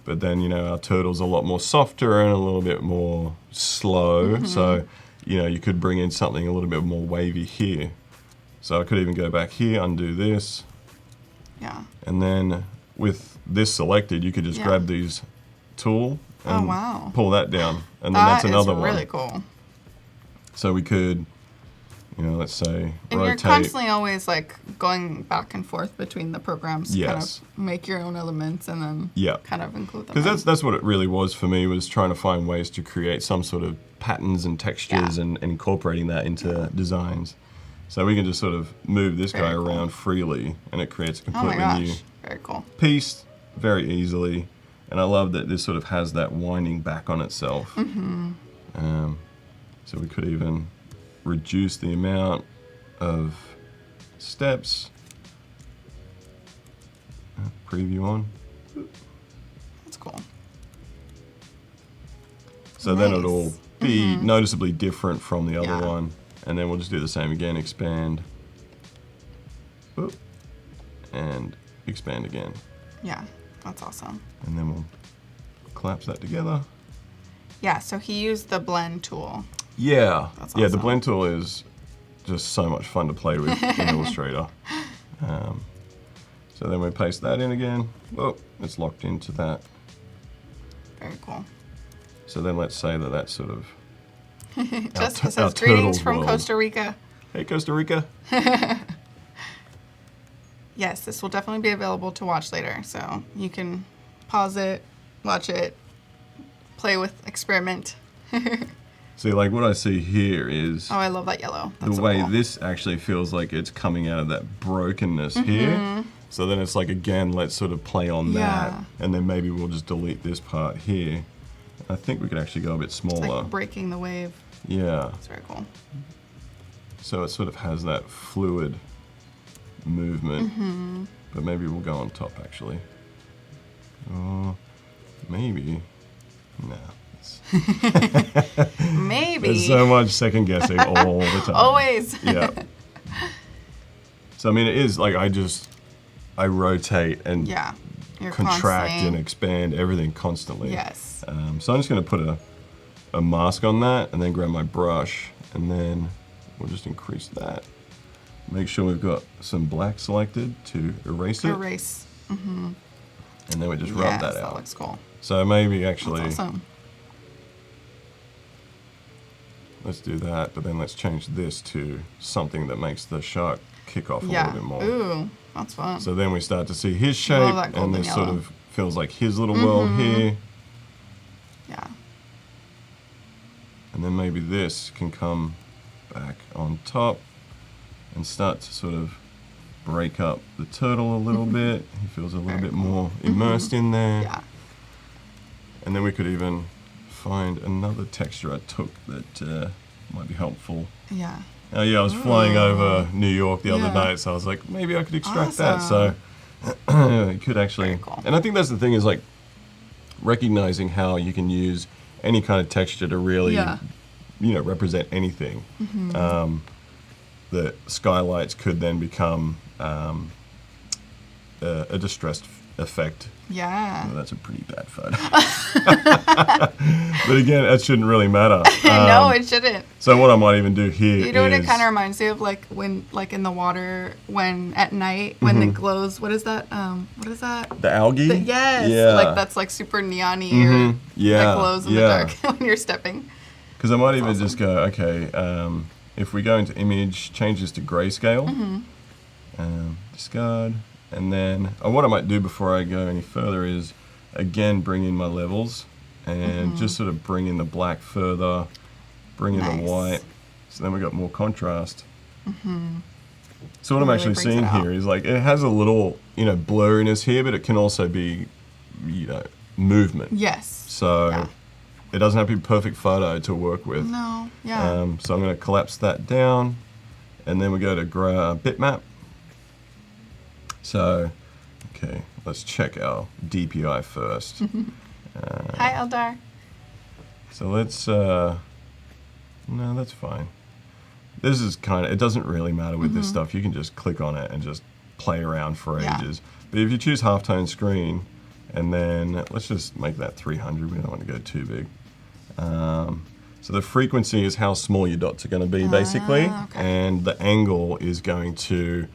but then, you know, our turtle's a lot more softer and a little bit more slow. So, you know, you could bring in something a little bit more wavy here. So I could even go back here, undo this. Yeah. And then with this selected, you could just grab these tool and pull that down. And then that's another one. That's really cool. So we could, you know, let's say and rotate. You're constantly always like going back and forth between the programs to kind of make your own elements and then kind of include them. Because that's what it really was for me, was trying to find ways to create some sort of patterns and textures and incorporating that into designs. So we can just sort of move this guy around freely and it creates a completely new very cool piece very easily. And I love that this sort of has that winding back on itself. So we could even reduce the amount of steps. Preview on. That's cool. So then it'll be noticeably different from the other one. And then we'll just do the same again, expand. Oop, and expand again. Yeah, that's awesome. And then we'll collapse that together. Yeah, so he used the blend tool. Yeah, That's yeah. The awesome. blend tool is just so much fun to play with in Illustrator. So then we paste that in again. Oh, it's locked into that. Very cool. So then let's say that that's sort of Jessica our says, greetings turtle's from world. Costa Rica. Hey, Costa Rica. Yes, this will definitely be available to watch later. So you can pause it, watch it, play with, experiment. See, like what I see here is Oh, I love that yellow. That's the so way cool. this actually feels like it's coming out of that brokenness here. So then it's like, again, let's sort of play on that. Yeah. And then maybe we'll just delete this part here. I think we could actually go a bit smaller. Like breaking the wave. Yeah. It's very cool. So it sort of has that fluid movement. But maybe we'll go on top, actually. Or maybe. No. Maybe. There's so much second guessing all the time. Always. Yeah. So I mean, it is like I rotate and Yeah. You're contract constantly- and expand everything constantly. Yes. So I'm just going to put a mask on that and then grab my brush and then we'll just increase that. Make sure we've got some black selected to erase it. Erase. And then we just rub that That out. looks cool. So maybe actually, That's awesome. let's do that, but then let's change this to something that makes the shark kick off a Yeah. little bit more. Ooh, that's fun. So then we start to see his shape, Love that and golden this sort yellow. of feels like his little world here. Yeah. And then maybe this can come back on top and start to sort of break up the turtle a little bit. He feels a little Very bit more immersed in there. Yeah. And then we could even find another texture I took that might be helpful. Yeah. Oh yeah, I was flying over New York the other Yeah. night, so I was like, maybe I could extract that. So it could actually, Very cool. and I think that's the thing is like recognizing how you can use any kind of texture to really, represent anything. The skylights could then become a distressed effect. Yeah. Oh, that's a pretty bad photo. But again, that shouldn't really matter. No, it shouldn't. So what I might even do here You know what it is- kind of reminds me of, like when, like in the water, when at night when it glows. What is that? What is that? the algae? Yes. Yeah. Like that's like super neon-y or Yeah. that glows in the dark when you're stepping. Because I might even awesome. just go, okay, if we go into image, change this to grayscale, discard, and then what I might do before I go any further is, again, bring in my levels and just sort of bring in the black further, bring in the Nice. white, so then we got more contrast. So what I'm Really actually brings seeing it out. here is like, it has a little, blurriness here, but it can also be, movement. Yes. So Yeah. it doesn't have to be a perfect photo to work with. No. Yeah. So I'm going to collapse that down, and then we go to bitmap. So, okay, let's check our DPI first. Hi, Eldar. So let's, no, that's fine. This is kind of, it doesn't really matter with this stuff. You can just click on it and just play around for Yeah. ages. But if you choose halftone screen, and then let's just make that 300. We don't want to go too big. So the frequency is how small your dots are going to be, basically. okay. And the angle is going to,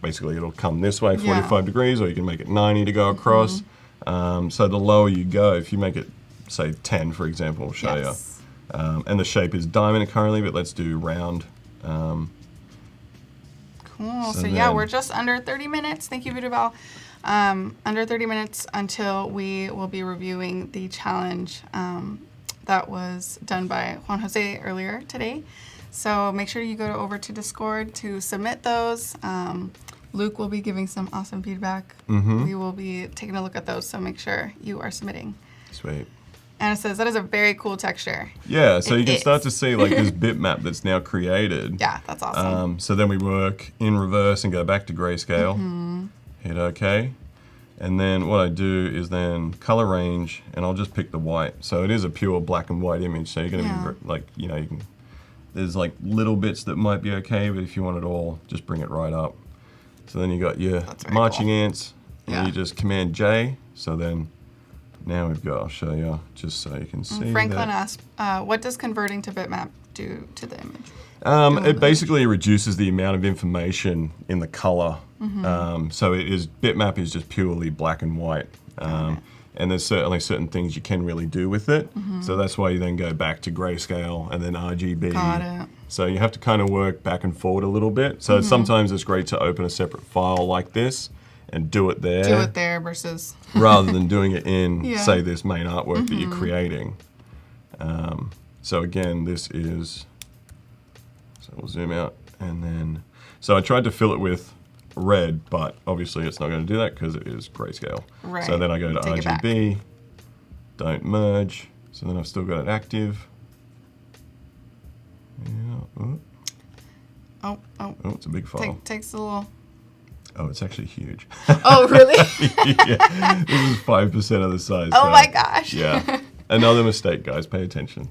basically it'll come this way, 45 Yeah. degrees, or you can make it 90 to go across. So the lower you go, if you make it, say, 10, for example, I'll show Yes. you. And the shape is diamond currently, but let's do round. Cool. So So yeah, then- we're just under 30 minutes. Thank you, Voodoo Bell. Under 30 minutes until we will be reviewing the challenge that was done by Juan Jose earlier today. So make sure you go over to Discord to submit those. Luke will be giving some awesome feedback. Mm-hmm. We will be taking a look at those, so make sure you are submitting. Sweet. And it says that is a very cool texture. Yeah, so It you can is. start to see like this bitmap that's now created. Yeah, that's awesome. So then we work in reverse and go back to grayscale. Mm-hmm. Hit OK. And then what I do is then color range, and I'll just pick the white. So it is a pure black and white image. So you're going to be like, you know, you can. There's like little bits that might be okay, but if you want it all, just bring it right up. So then you got your marching ants, and you just Command J. So then now we've got. I'll show you just so you can see. Franklin asked, "What does converting to bitmap do to the image?" It basically reduces the amount of information in the color. So bitmap is just purely black and white. And there's certainly certain things you can really do with it. So that's why you then go back to grayscale and then RGB. Got it. So you have to kind of work back and forward a little bit. So sometimes it's great to open a separate file like this and do it there. Do it there versus... rather than doing it in, say, this main artwork that you're creating. So again, this is... So we'll zoom out and then... So I tried to fill it with red, but obviously it's not going to do that because it is grayscale. Right. So then I go to Take RGB, don't merge. So then I've still got it active. Yeah. Oh, it's a big file. Takes a little... Oh, it's actually huge. Oh, really? Yeah, this is 5% of the size. Oh my gosh. Yeah. Another mistake, guys. Pay attention.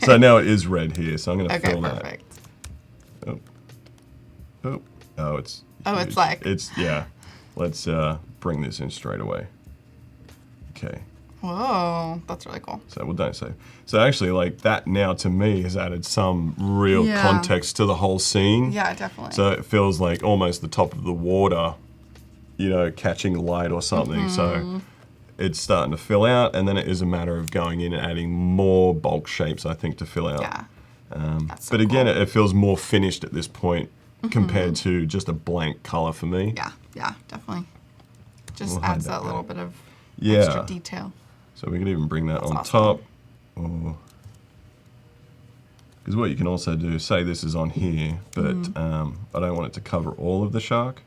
So now it is red here, so I'm going to fill that. Perfect. Oh, it's huge. It's like... yeah. Let's bring this in straight away. Okay. Whoa, that's really cool. So we'll don't save. So actually, like that now to me has added some real context to the whole scene. Yeah, definitely. So it feels like almost the top of the water, you know, catching light or something. So it's starting to fill out, and then it is a matter of going in and adding more bulk shapes, I think, to fill out. Yeah. But again, it feels more finished at this point compared to just a blank color for me. Yeah, definitely. Just adds that little bit of Yeah. extra detail. So we can even bring that on awesome. top. Because what you can also do, say this is on here, but I don't want it to cover all of the shark.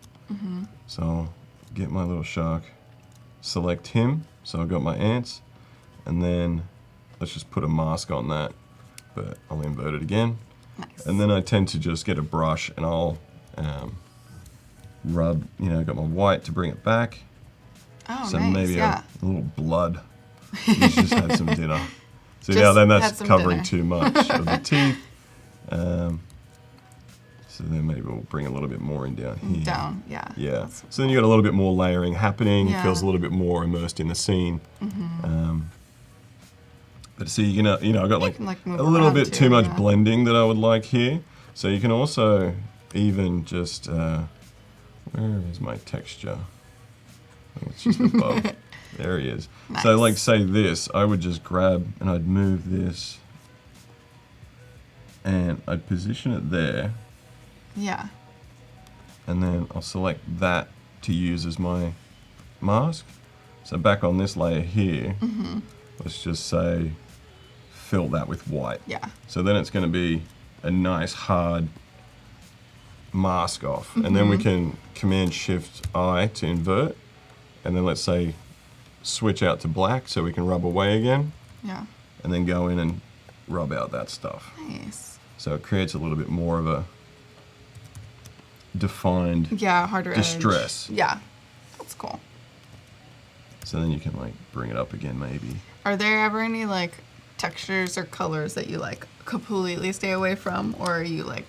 So I'll get my little shark, select him. So I've got my ants, and then let's just put a mask on that, but I'll invert it again. Nice. And then I tend to just get a brush and I'll rub, you know, got my white to bring it back. Oh, So nice. maybe Yeah. a little blood. He's just had some dinner. So Just now then had that's some covering dinner. too much of the teeth. So then maybe we'll bring a little bit more in down here. Down, yeah. Yeah. That's- So then you got a little bit more layering happening. It Yeah. feels a little bit more immersed in the scene. But see, you know, I've got like, can, like, move a little around bit too, too much yeah. blending that I would like here. So you can also even just, where is my texture? I think it's just above. There he is. Nice. So like say this, I would just grab and I'd move this and I'd position it there, Yeah. and then I'll select that to use as my mask. So back on this layer here, let's just say fill that with white. Yeah. So then it's going to be a nice hard mask off. And then we can Command Shift I to invert, and then let's say switch out to black so we can rub away again, Yeah. and then go in and rub out that stuff. Nice. So it creates a little bit more of a defined Yeah, harder distress. edge. Yeah. That's cool. So then you can like bring it up again maybe. Are there ever any like textures or colors that you like completely stay away from, or are you like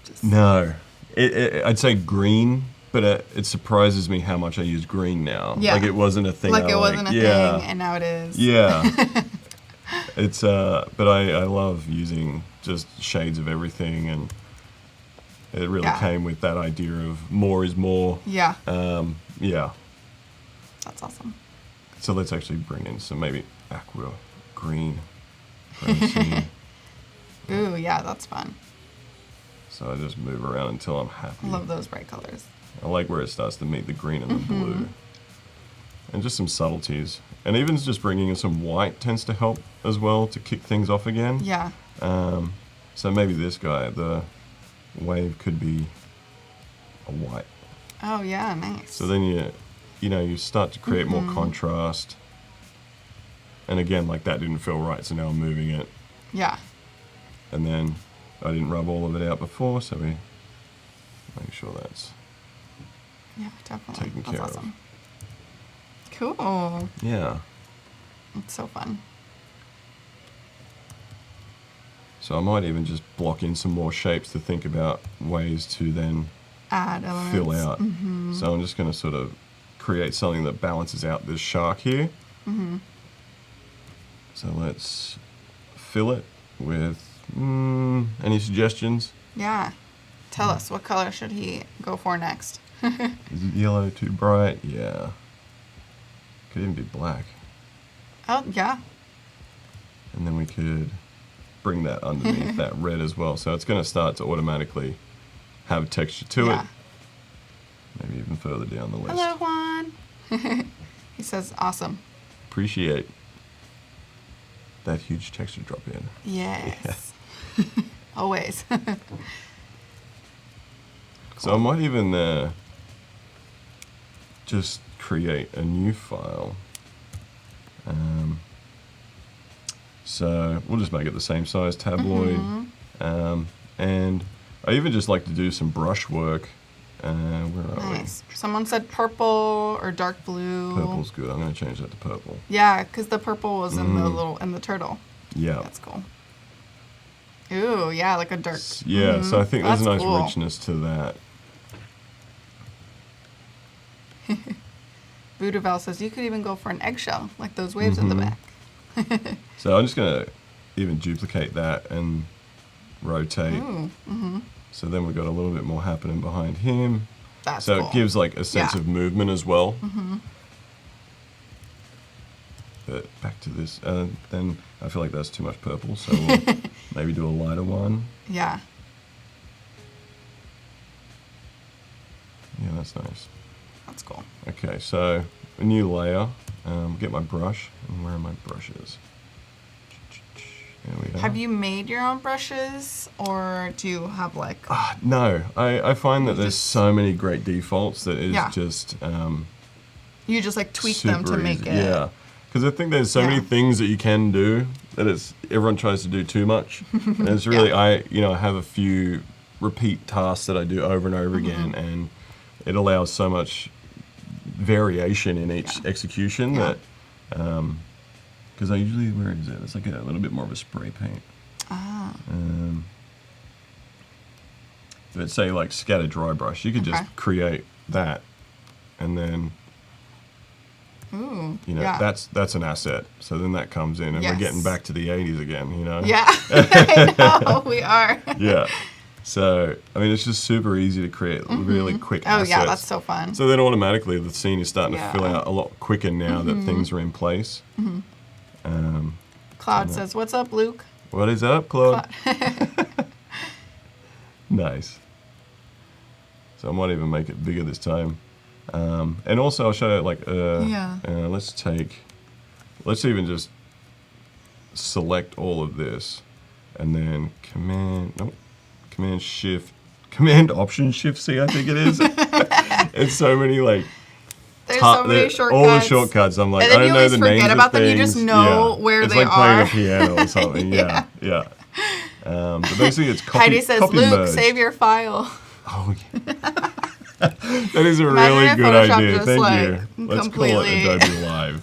just... No, I'd say green, but it surprises me how much I use green now. Yeah. Like it wasn't a thing. like I it wasn't a yeah. thing and now it is? Yeah. It's but I love using just shades of everything, and it really came with that idea of more is more. Yeah. Yeah. That's awesome. So let's actually bring in some maybe aqua green. Scene. Ooh, yeah, that's fun. So I just move around until I'm happy. I love those bright colors. I like where it starts to meet the green and the blue. And just some subtleties. And even just bringing in some white tends to help as well to kick things off again. Yeah. So maybe this guy, the wave could be a white Oh yeah, nice. So then you start to create more contrast. And again, like that didn't feel right, so now I'm moving it. Yeah. And then I didn't rub all of it out before, so we make sure that's definitely taken that's care awesome. Cool. Yeah. It's so fun. So I might even just block in some more shapes to think about ways to then Add elements. fill out. So I'm just going to sort of create something that balances out this shark here. So let's fill it with any suggestions? Yeah. Tell us, what color should he go for next? Is it yellow too bright? Yeah. Could even be black. Oh, yeah. And then we could bring that underneath that red as well. So it's going to start to automatically have texture to it. Maybe even further down the list. Hello, Juan. He says, awesome. Appreciate that huge texture drop in. Yes. Always. So I might even just create a new file. So we'll just make it the same size, tabloid. And I even just like to do some brush work. Where are we? Nice. Someone said purple or dark blue. Purple's good. I'm going to change that to purple. Yeah, because the purple was in the turtle. Yeah. That's cool. Ooh, yeah, like a dark. Yeah, so I think there's a That's nice cool. richness to that. Voodooval says you could even go for an eggshell, like those waves in the back. So I'm just going to even duplicate that and rotate. Ooh, So then we've got a little bit more happening behind him. That's So cool. it gives like a sense of movement as well. But back to this. Then I feel like that's too much purple, so we'll maybe do a lighter one. Yeah. Yeah, that's nice. That's cool. Okay, so a new layer. Get my brush. And where are my brushes? There we are. Have you made your own brushes, or do you have like? No, I find that You there's just- so many great defaults that it's Yeah. just You just like tweak them to super make easy. it. Yeah, because I think there's so many Yeah. things that you can do that everyone tries to do too much. And it's really I have a few repeat tasks that I do over and over again, and it allows so much variation in each execution that because I usually where is it? It's like a little bit more of a spray paint. Let's say like scatter dry brush. You could just create that, and then Ooh. that's an asset. So then that comes in, and we're getting back to the 80s again. Yeah. I know we are. Yeah. So I mean, it's just super easy to create really quick Oh assets. yeah, that's so fun. So then automatically the scene is starting to fill Yeah. out a lot quicker now that things are in place. Cloud says, "What's up, Luke?" What is up, Claude? Nice. So I might even make it bigger this time. And also I'll show you like, let's even just select all of this and then Command Option Shift C, I think it is. It's so many like, There's so many shortcuts. all the shortcuts. I'm like, And then I you don't know always the forget names about of them, things. you just know where it's they like playing are. a piano or something. Yeah. But basically it's copy. Heidi says, copy "Luke, merge. save your file." Oh, yeah. That is a Imagine really if good Photoshop idea. just, Thank like, you. Let's completely- call it Adobe Live.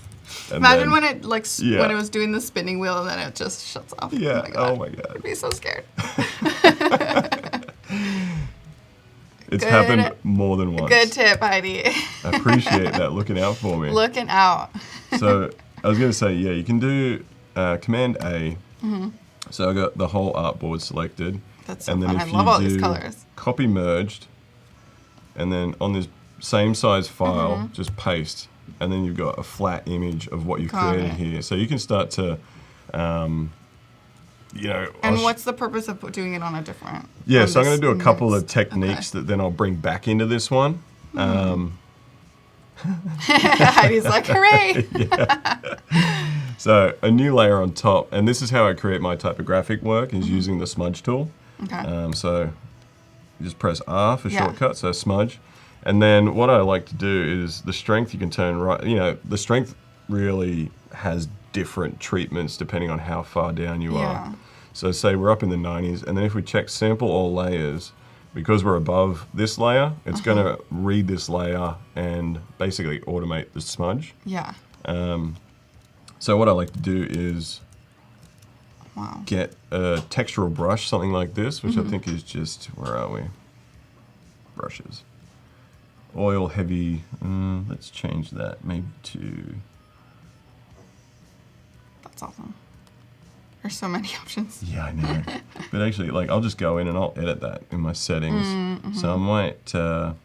And Imagine then- when it when it was doing the spinning wheel and then it just shuts off. Yeah. Oh my God. God. I'd be so scared. It's Good- happened more than once. Good tip, Heidi. I appreciate that looking out for me. Looking out. So I was going to say, yeah, you can do Command A. So I got the whole artboard selected. That's so and then fun. I if love you all these do colors. Copy merged, and then on this same size file, just paste, and then you've got a flat image of what you've Got created it. here. So you can start to, And what's the purpose of doing it on a different? Yeah, on so I'm going this to do a couple of mix? techniques that then I'll bring back into this one. Heidi's like, hooray! So a new layer on top, and this is how I create my typographic work, is using the smudge tool. Okay. So you just press R for Yeah. shortcut, so smudge. And then what I like to do is the strength you can turn right, you know, the strength really has different treatments depending on how far down you are. So say we're up in the 90s, and then if we check sample all layers, because we're above this layer, it's going to read this layer and basically automate the smudge. Yeah. So what I like to do is get a textural brush, something like this, which I think is just, where are we? Brushes. Oil heavy, let's change that maybe to... That's awesome. There's so many options. Yeah, I know. But actually, like, I'll just go in and I'll edit that in my settings. So I might, the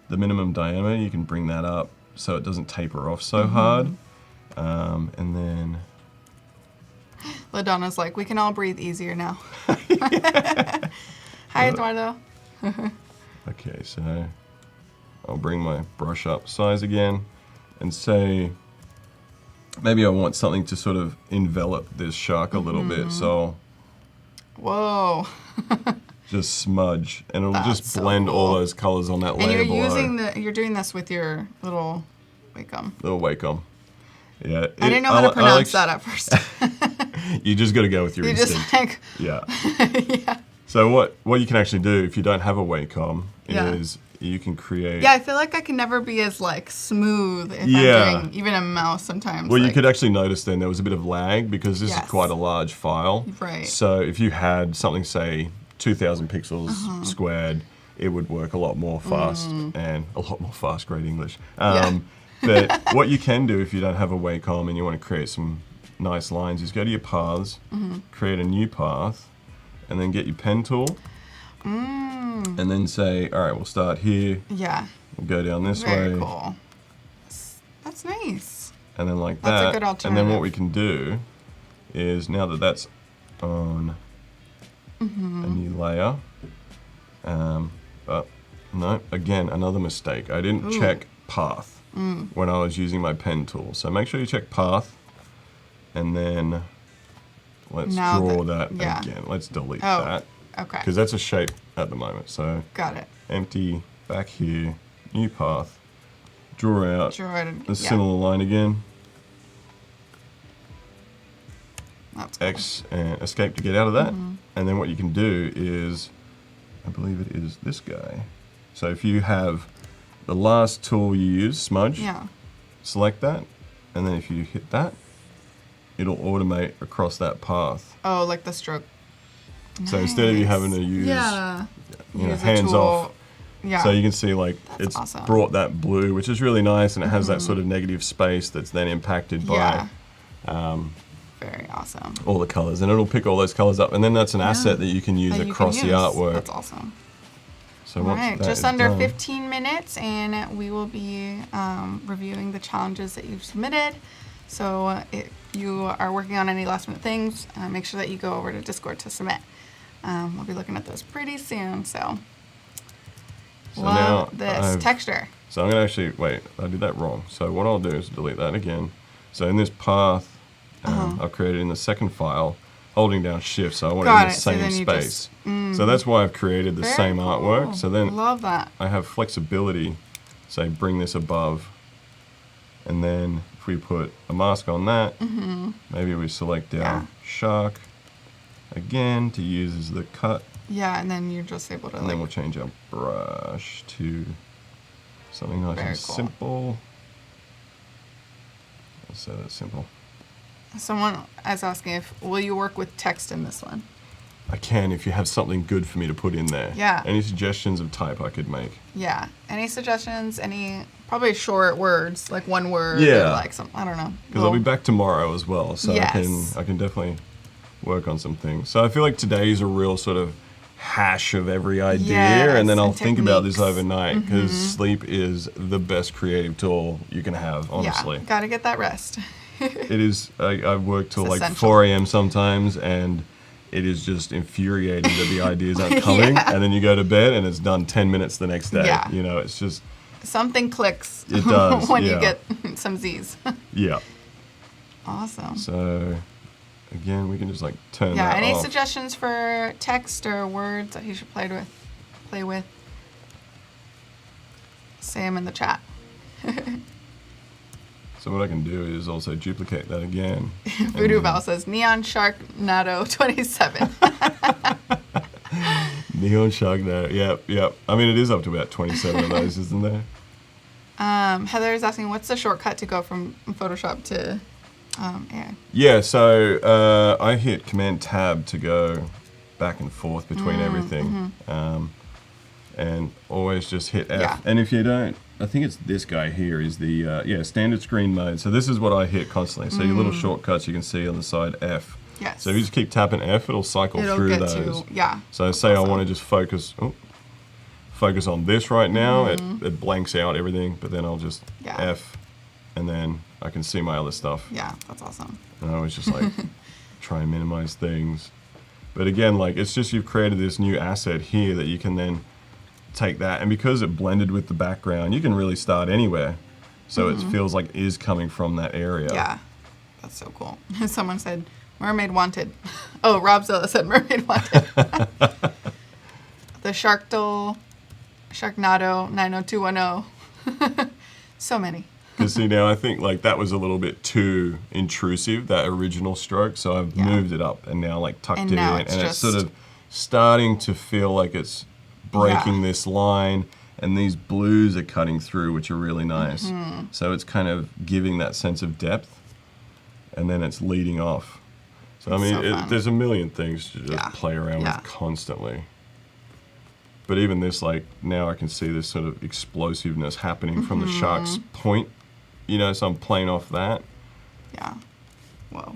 minimum diameter, you can bring that up so it doesn't taper off so hard. And then... LaDonna's like, we can all breathe easier now. Hi, Eduardo. Okay, so I'll bring my brush up size again and say... Maybe I want something to sort of envelop this shark a little bit, so... Whoa. Just smudge, and it'll That's just blend so all cool. those colors on that And layer you're you're doing this with your little Wacom. Little Wacom. Yeah. I didn't know how to pronounce that at first. You just got to go with your instinct. Just like... Yeah. Yeah. So what you can actually do if you don't have a Wacom is you can create... Yeah, I feel like I can never be as like smooth if I'm doing even a mouse sometimes. Well, you could actually notice then there was a bit of lag because this is Yes. quite a large file. Right. So if you had something, say, 2,000 pixels squared, it would work a lot more fast and a lot more fast, great English. But what you can do if you don't have a Wacom and you want to create some nice lines is go to your paths, create a new path, and then get your pen tool. And then say, all right, we'll start here. Yeah. We'll go down this way. Very cool. That's nice. And then like That's that. a good alternative. And then what we can do is now that that's on a new layer. But no, again, another mistake. I didn't check path when I was using my pen tool. So make sure you check path. And then let's draw that again. Let's delete that. Okay. Because that's a shape at the moment. So got it. Empty, back here, new path, draw out the similar line again. That's cool. X and escape to get out of that. And then what you can do is, I believe it is this guy. So if you have the last tool you use, smudge, select that. And then if you hit that, it'll automate across that path. Oh, like the stroke. So instead of you having to use, hands off, so you can see like it's brought that blue, which is really nice, and it has that sort of negative space that's then impacted by very awesome. all the colors, and it'll pick all those colors up, and then that's an asset that you can use across the artwork. That's awesome. So all once right, that just is under done, 15 minutes, and we will be reviewing the challenges that you've submitted. So if you are working on any last minute things, make sure that you go over to Discord to submit. We'll be looking at those pretty soon, so love this texture. So I'm going to actually, wait, I did that wrong. So what I'll do is delete that again. So in this path, I've created in the second file, holding down shift, so I want it in the same space. So that's why I've created the same artwork. So then love that. I have flexibility, say bring this above, and then if we put a mask on that, maybe we select our shark again to use as the cut. Yeah, and then you're just able to and then we'll change our brush to something nice and simple. Let's say that's simple. Someone is asking will you work with text in this one? I can if you have something good for me to put in there. Yeah. Any suggestions of type I could make? Yeah. Any suggestions? Any probably short words, like one word or like some, I don't know. Because I'll be back tomorrow as well, so I can definitely work on some things. So I feel like today's a real sort of hash of every idea, and then I'll think about this overnight, because sleep is the best creative tool you can have, honestly. Yeah, gotta get that rest. It is, I work till like essential. 4 a.m. sometimes, and it is just infuriating that the ideas aren't coming, and then you go to bed and it's done 10 minutes the next day. Yeah. You know, it's just... Something clicks it does, when you get some Z's. Yeah. Awesome. So, again, we can just like turn that any off. suggestions for text or words that you should play with? say them in the chat. So what I can do is also duplicate that again. Voodoo Val says Neon Shark Nado 27. Neon Shark Nado. Yep. I mean, it is up to about 27 of those, isn't there? Heather is asking, what's the shortcut to go from Photoshop to AI? Yeah, so I hit Command Tab to go back and forth between everything. And always just hit F. Yeah. And if you don't, I think it's this guy here is the standard screen mode. So this is what I hit constantly. So your little shortcuts you can see on the side, F. Yes. So if you just keep tapping F, it'll cycle through get those. Yeah. So say I want to just focus on this right now. It blanks out everything, but then I'll just F, and then I can see my other stuff. Yeah, that's awesome. And I always just like try and minimize things. But again, like it's just you've created this new asset here that you can then take that, and because it blended with the background, you can really start anywhere. So it feels like it is coming from that area. Yeah, that's so cool. Someone said, Mermaid Wanted. Oh, Rob Zilla said Mermaid Wanted. The Sharknado 90210. So many. Because see, now I think like that was a little bit too intrusive, that original stroke, so I've moved it up and now like tucked it in, and it's sort of starting to feel like it's breaking this line, and these blues are cutting through, which are really nice. So it's kind of giving that sense of depth, and then it's leading off. So I mean, there's a million things to just play around with constantly. But even this, like, now I can see this sort of explosiveness happening from the shark's point, you know, so I'm playing off that. Yeah. Whoa.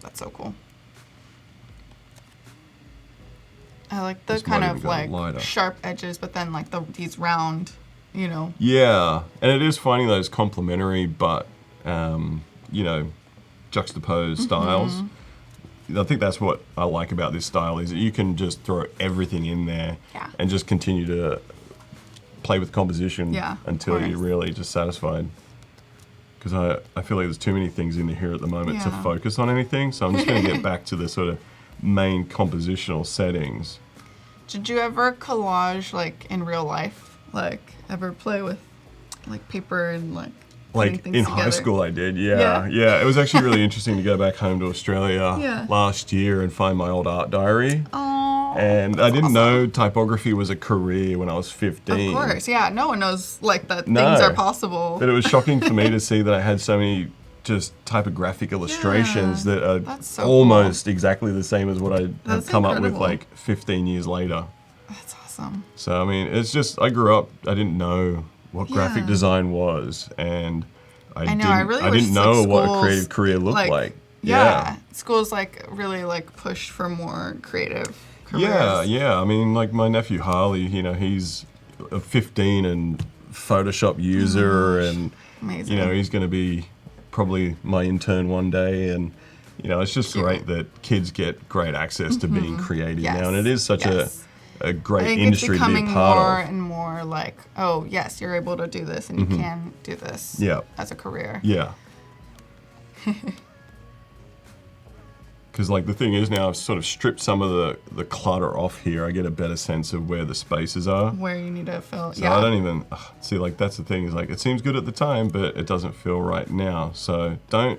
That's so cool. I like the kind of like sharp edges, but then like these round, you know. Yeah, and it is finding those complementary but, you know, juxtaposed styles. I think that's what I like about this style, is that you can just throw everything in there and just continue to play with composition until you're really just satisfied. Because I feel like there's too many things in here at the moment to focus on anything, so I'm just going to get back to the sort of main compositional settings. Did you ever collage like in real life? Like ever play with like paper and like in high school I did, yeah. It was actually really interesting to go back home to Australia last year and find my old art diary. Oh, and I didn't know typography was a career when I was 15. Of course, yeah. No one knows like that things are possible. But it was shocking for me to see that I had so many just typographic illustrations that are almost exactly the same as what I have come up with like 15 years later. That's awesome. So, I mean, it's just, I grew up, I didn't know what graphic design was, and I didn't know what a creative career looked like. Yeah. Schools like really like push for more creative careers. Yeah. I mean, like my nephew Harley, you know, he's a 15 and Photoshop user, and you know, he's going to be probably my intern one day, and you know, it's just great that kids get great access to being creative now, and it is such a great industry to be a part of. More and more like, oh yes, you're able to do this, and you can do this as a career. Yeah. Because like the thing is now I've sort of stripped some of the clutter off here. I get a better sense of where the spaces are. Where you need to fill. So I don't even see, like that's the thing, is like it seems good at the time, but it doesn't feel right now. So I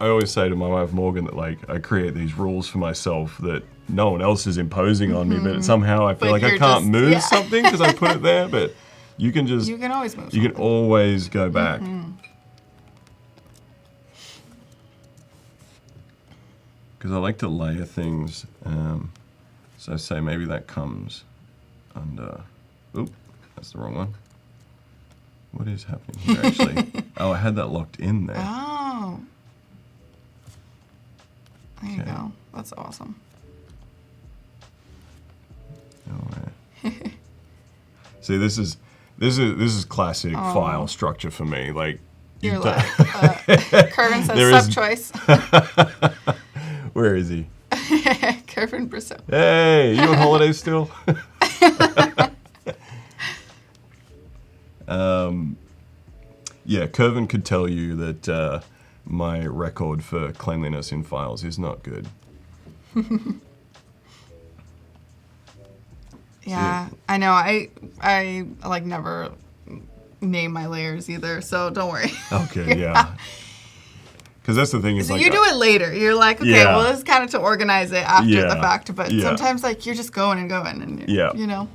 always say to my wife Morgan that like I create these rules for myself that no one else is imposing on me, but somehow I feel like I can't move something because I put it there, but you can just... You can always move You can always go back. Because I like to layer things, so say maybe that comes under... Oop, that's the wrong one. What is happening here actually? Oh, I had that locked in there. Oh. There you go. That's awesome. See, this is classic file structure for me. Like you're like Kervin says sub choice. Where is he? Kervin Bristow. Hey, you on holiday still? Yeah, Kervin could tell you that my record for cleanliness in files is not good. Yeah, I know. I like never name my layers either, so don't worry. Okay, yeah. Because that's the thing is So like you do it later. You're like, okay, Yeah. well, this is kind of to organize it after Yeah. the fact, but Yeah. sometimes like you're just going and going, and Yeah. you know.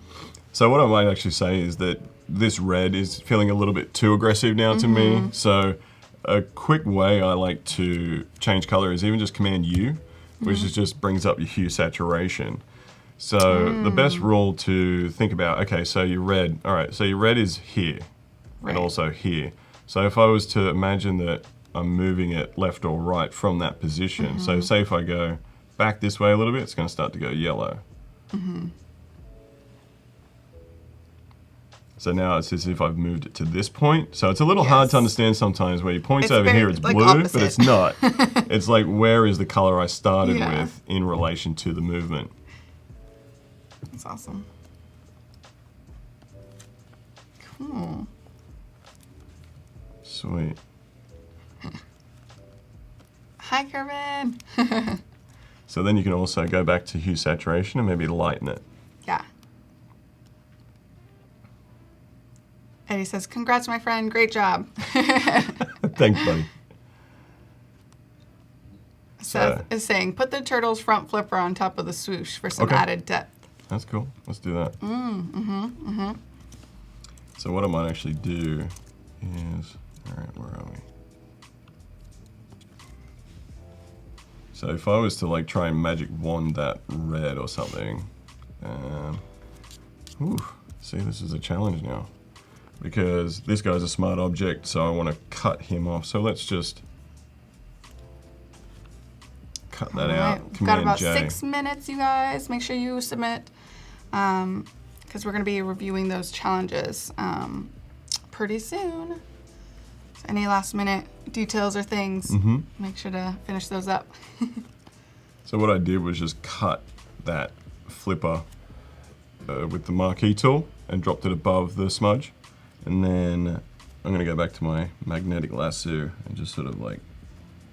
So what I might actually say is that this red is feeling a little bit too aggressive now to me. So a quick way I like to change color is even just Command U, which is just brings up your hue saturation. So the best rule to think about, okay, so your red, all right, so your red is here and also here. So if I was to imagine that I'm moving it left or right from that position, so say if I go back this way a little bit, it's going to start to go yellow. So now it's as if I've moved it to this point. So it's a little hard to understand sometimes where you point It's over very, here, it's like, blue, opposite. but it's not. It's like, where is the color I started Yeah. with in relation to the movement? That's awesome. Cool. Sweet. Hi, Kervin. So then you can also go back to hue saturation and maybe lighten it. Yeah. Eddie says, congrats, my friend. Great job. Thanks, buddy. Seth is saying, put the turtle's front flipper on top of the swoosh for some Okay. added depth. That's cool. Let's do that. So what I might actually do is, all right, where are we? So if I was to like try and magic wand that red or something, see, this is a challenge now because this guy's a smart object, so I want to cut him off. So let's just cut that out. We've got about J. 6 minutes, you guys. Make sure you submit because we're going to be reviewing those challenges pretty soon. So any last minute details or things, make sure to finish those up. So what I did was just cut that flipper with the marquee tool and dropped it above the smudge. And then I'm gonna go back to my magnetic lasso and just sort of like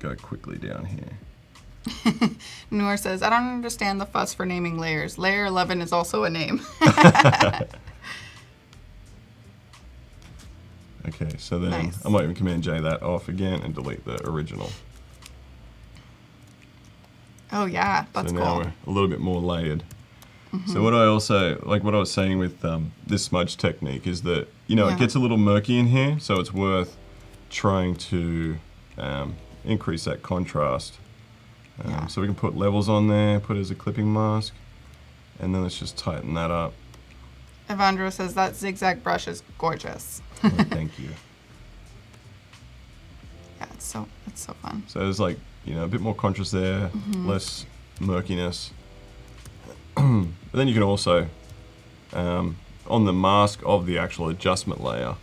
go quickly down here. Noor says, I don't understand the fuss for naming layers. Layer 11 is also a name. Okay, so then Nice. I might even Command J that off again and delete the original. Oh yeah, that's so cool. now we're a little bit more layered. So what I also, like what I was saying with this smudge technique is that, you know, Yeah. it gets a little murky in here, so it's worth trying to increase that contrast. So we can put levels on there, put it as a clipping mask, and then let's just tighten that up. Evandro says that zigzag brush is gorgeous. Oh, thank you. Yeah, it's so fun. So there's like, you know, a bit more contrast there, less murkiness. But then you can also, on the mask of the actual adjustment layer,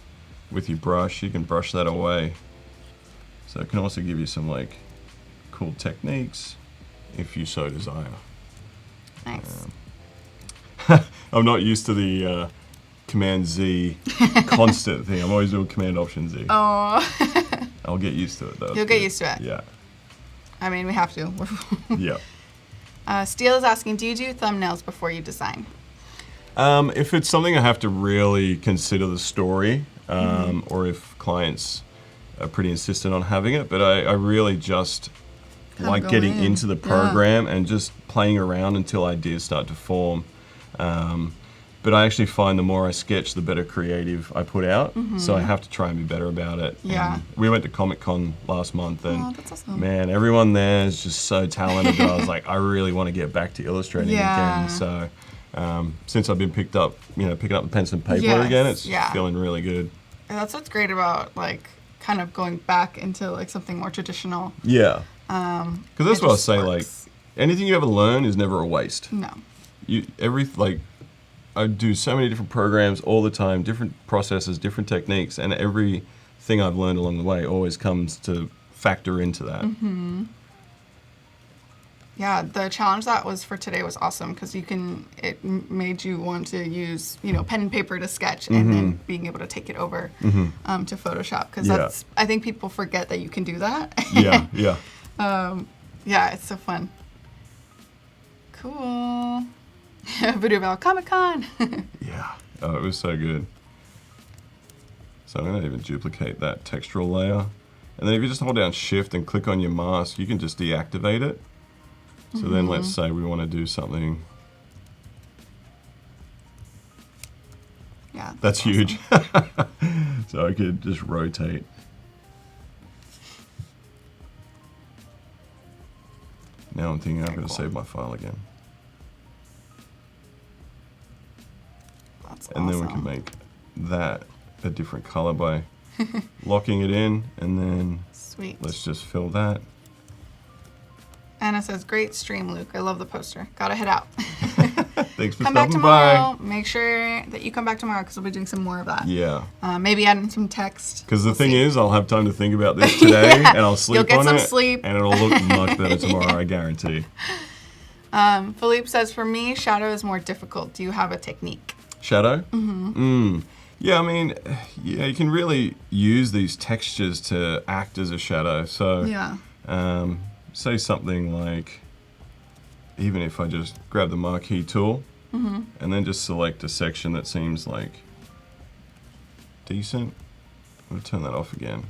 with your brush, you can brush that away. So it can also give you some like cool techniques if you so desire. Nice. I'm not used to the Command Z constant thing. I'm always doing Command Option Z. Oh. I'll get used to it though. You'll get used to it. Yeah. I mean, we have to. Yeah. Steele is asking, do you do thumbnails before you design? If it's something I have to really consider the story, or if clients are pretty insistent on having it, but I really just like go getting in. into the program and just playing around until ideas start to form. But I actually find the more I sketch, the better creative I put out. So I have to try and be better about it. Yeah. And we went to Comic-Con last month, and Oh, that's awesome. man, everyone there is just so talented that I was like, I really want to get back to illustrating Yeah. again. So since I've been picking up the pen and paper Yes, again, it's yeah. feeling really good. And that's what's great about like kind of going back into like something more traditional. Yeah. Because that's It what I just say. Like works. anything you ever learn is never a waste. No. I do so many different programs all the time, different processes, different techniques, and everything I've learned along the way always comes to factor into that. Yeah, the challenge that was for today was awesome because it made you want to use, pen and paper to sketch and then being able to take it over to Photoshop because Yeah. I think people forget that you can do that. Yeah, yeah. Yeah, it's so fun. Cool. Voodoo Val Comic-Con. Yeah. Oh, it was so good. So I'm going to even duplicate that textural layer. And then if you just hold down Shift and click on your mask, you can just deactivate it. So then let's say we want to do something. Yeah. That's awesome. huge. So I could just rotate. Now I'm thinking I'm going to save my file again. That's And then we can make that a different color by locking it in, and then Sweet. let's just fill that. Anna says, great stream, Luke. I love the poster. Gotta head out. Thanks for Come back stopping tomorrow. by. Make sure that you come back tomorrow because we'll be doing some more of that. Yeah. Maybe adding some text. Because the We'll thing see. is, I'll have time to think about this today, Yeah. and I'll sleep You'll get on some it, sleep. and it'll look much better tomorrow, I guarantee. Philippe says, for me, shadow is more difficult. Do you have a technique? Shadow? Yeah, I mean, yeah, you can really use these textures to act as a shadow. So, Yeah. say something like, even if I just grab the marquee tool, and then just select a section that seems like decent. I'm going to turn that off again.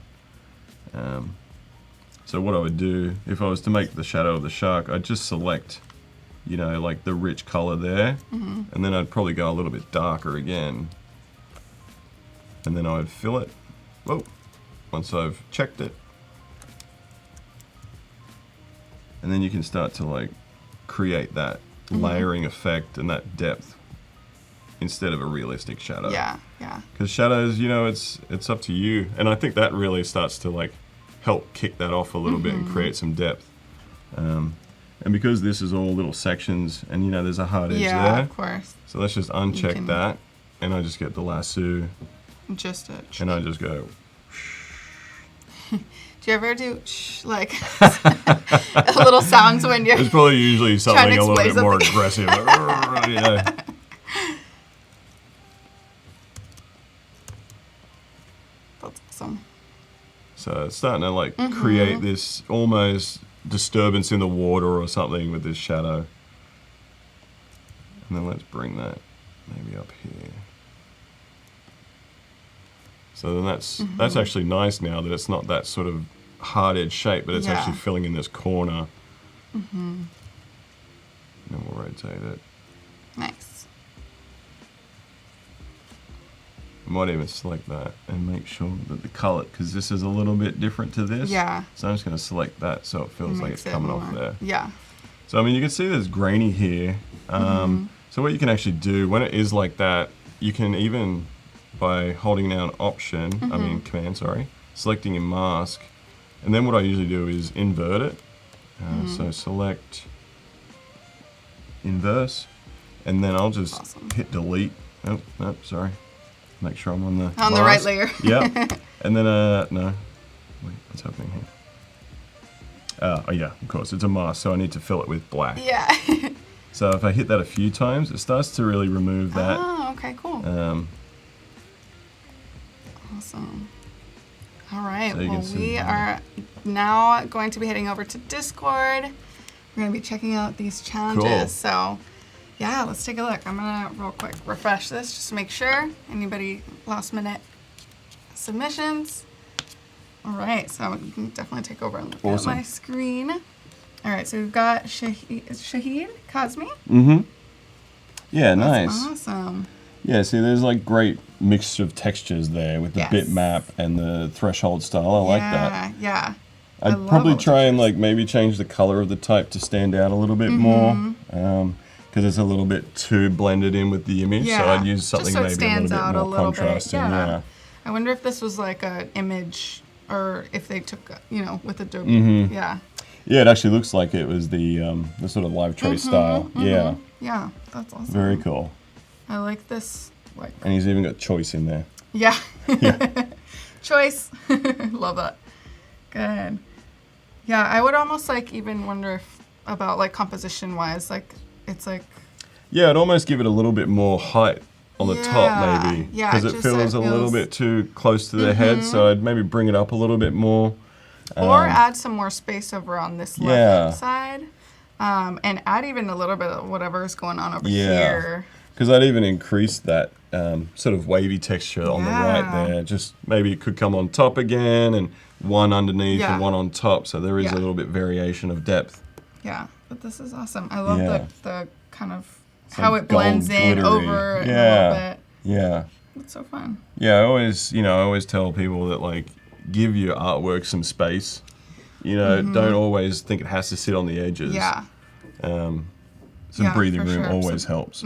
So what I would do, if I was to make the shadow of the shark, I'd just select, you know, like the rich color there, and then I'd probably go a little bit darker again. And then I would fill it, whoa, once I've checked it. And then you can start to like create that layering effect and that depth instead of a realistic shadow. Yeah, yeah. Because shadows, you know, it's up to you. And I think that really starts to like help kick that off a little bit and create some depth. And because this is all little sections and, you know, there's a hard edge Yeah, there. of course. So let's just uncheck that. And I just get the lasso Just a and I just go. Do you ever do like little sounds when you're It's probably usually something a little explain bit more something. aggressive. Yeah. That's awesome. So it's starting to like create this almost disturbance in the water or something with this shadow. And then let's bring that maybe up here. So then that's actually nice now that it's not that sort of hard edge shape, but it's actually filling in this corner. And then we'll rotate it. Nice. I might even select that and make sure that the color, because this is a little bit different to this. Yeah. So I'm just going to select that so it feels like it's Makes it coming off more- there. Yeah. So I mean, you can see there's grainy here. So what you can actually do when it is like that, you can even by holding down Command, sorry, selecting your mask, and then what I usually do is invert it. So select inverse, and then I'll just hit delete. Oh, no, sorry. Make sure I'm on the On the right layer. Yeah. And then no. Wait, what's happening here? Oh yeah, of course, it's a mask, so I need to fill it with black. Yeah. So if I hit that a few times, it starts to really remove that. Oh, okay, cool. Awesome. All right, So you well, can see we that. are now going to be heading over to Discord. We're going to be checking out these challenges. Cool. So, yeah, let's take a look. I'm going to real quick refresh this just to make sure. Anybody last minute submissions? All right, so you can definitely take over and look Awesome. at my screen. All right, so we've got Shahid Kazmi. Yeah, That's nice. awesome. Yeah, see, there's like great mixture of textures there with the Yes. bitmap and the threshold style. I like that. Yeah. I I'd love probably all the try and textures. like maybe change the color of the type to stand out a little bit more, because it's a little bit too blended in with the image. So Yeah, I'd use just something so it maybe a stands little bit out a more little bit, contrasting. yeah. Yeah. I wonder if this was like an image or if they took, with Adobe. Yeah. Yeah, it actually looks like it was the sort of live trace style. Yeah, Yeah, that's awesome. very cool. I like this. Like, And he's even got choice in there. yeah. Yeah. Choice. Love that. Good. Yeah, I would almost like even wonder if about like composition wise, like it's like Yeah, I'd almost give it a little bit more height on the top, maybe. yeah, Because it it just feels a little feels- bit too close to their head, so I'd maybe bring it up a little bit more. or add some more space over on this Yeah. left side. And add even a little bit of whatever is going on over Yeah. here. Because I'd even increased that sort of wavy texture on the right Yeah. there. Just maybe it could come on top again, and one underneath Yeah. and one on top. So there is Yeah. a little bit variation of depth. Yeah, but this is awesome. I love Yeah. the kind of It's how like it blends gold in glittery. over it a Yeah. little bit. Yeah. It's so fun. Yeah, I always tell people that, like, give your artwork some space. You know, don't always think it has to sit on the edges. Yeah. Some Yeah, breathing for room sure. always helps.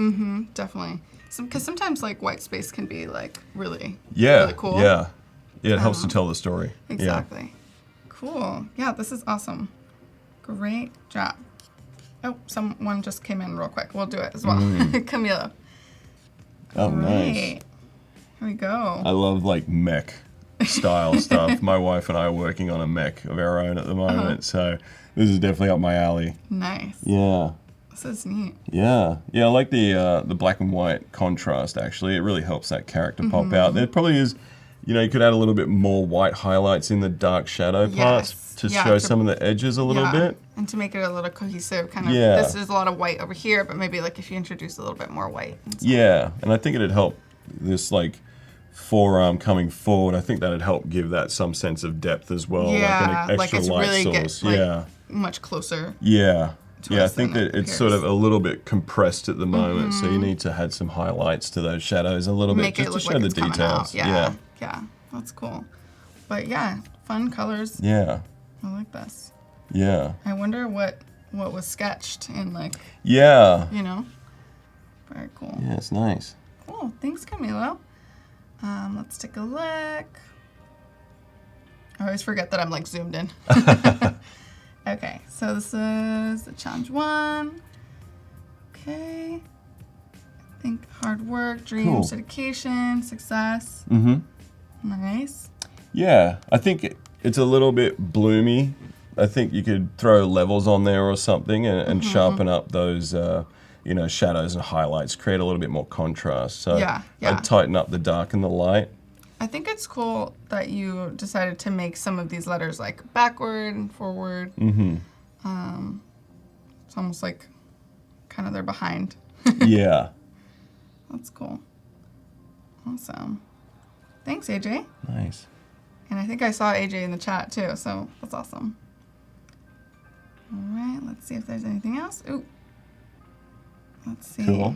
Definitely. Because sometimes like white space can be like really Yeah, really cool. yeah. Yeah, it helps to tell the story. Exactly. Cool. Yeah, this is awesome. Great job. Oh, someone just came in real quick. We'll do it as well. Camila. Yeah. Oh, nice. Great. Here we go. I love, like, mech style stuff. My wife and I are working on a mech of our own at the moment, so this is definitely up my alley. Nice. Yeah. This is neat. Yeah, I like the black and white contrast. Actually, it really helps that character pop out. There probably is, you could add a little bit more white highlights in the dark shadow parts to show some of the edges a little bit, and to make it a little cohesive. Kind of. Yeah. This is a lot of white over here, but maybe like if you introduce a little bit more white. Yeah, and I think it'd help this like forearm coming forward. I think that'd help give that some sense of depth as well. Yeah, like an like extra it's light really source. get much closer. Yeah. Yeah, I us think than that it it's sort of appears. a little bit compressed at the moment, so you need to add some highlights to those shadows a little Make bit it just to look show like the it's coming details. out. Yeah, that's cool. But yeah, fun colors. Yeah. I like this. Yeah. I wonder what was sketched in like, Yeah. Very cool. Yeah, it's nice. Cool. Thanks, Camilo. Let's take a look. I always forget that I'm like zoomed in. Okay, so this is the challenge 1. Okay. I think hard work, dreams, dedication, success. Nice. Yeah, I think it's a little bit bloomy. I think you could throw levels on there or something and sharpen up those, shadows and highlights, create a little bit more contrast. So I'd tighten up the dark and the light. I think it's cool that you decided to make some of these letters like backward and forward. It's almost like kind of they're behind. Yeah. That's cool. Awesome. Thanks, AJ. Nice. And I think I saw AJ in the chat too, so that's awesome. All right, let's see if there's anything else. Ooh. Let's see. Cool.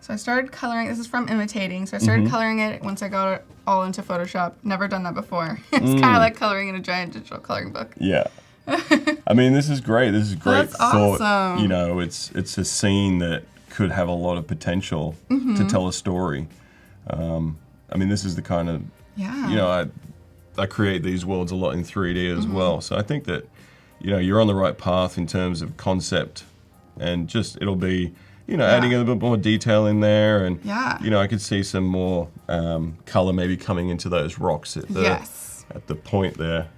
So I started coloring. This is from imitating. So I started coloring it once I got it all into Photoshop. Never done that before. It's kind of like coloring in a giant digital coloring book. Yeah. I mean, this is great. This is great That's thought. awesome. It's a scene that could have a lot of potential to tell a story. I mean, this is the kind of, I create these worlds a lot in 3D as well. So I think that, you're on the right path in terms of concept, and just it'll be, adding a little bit more detail in there, and I could see some more color maybe coming into those rocks at the point there,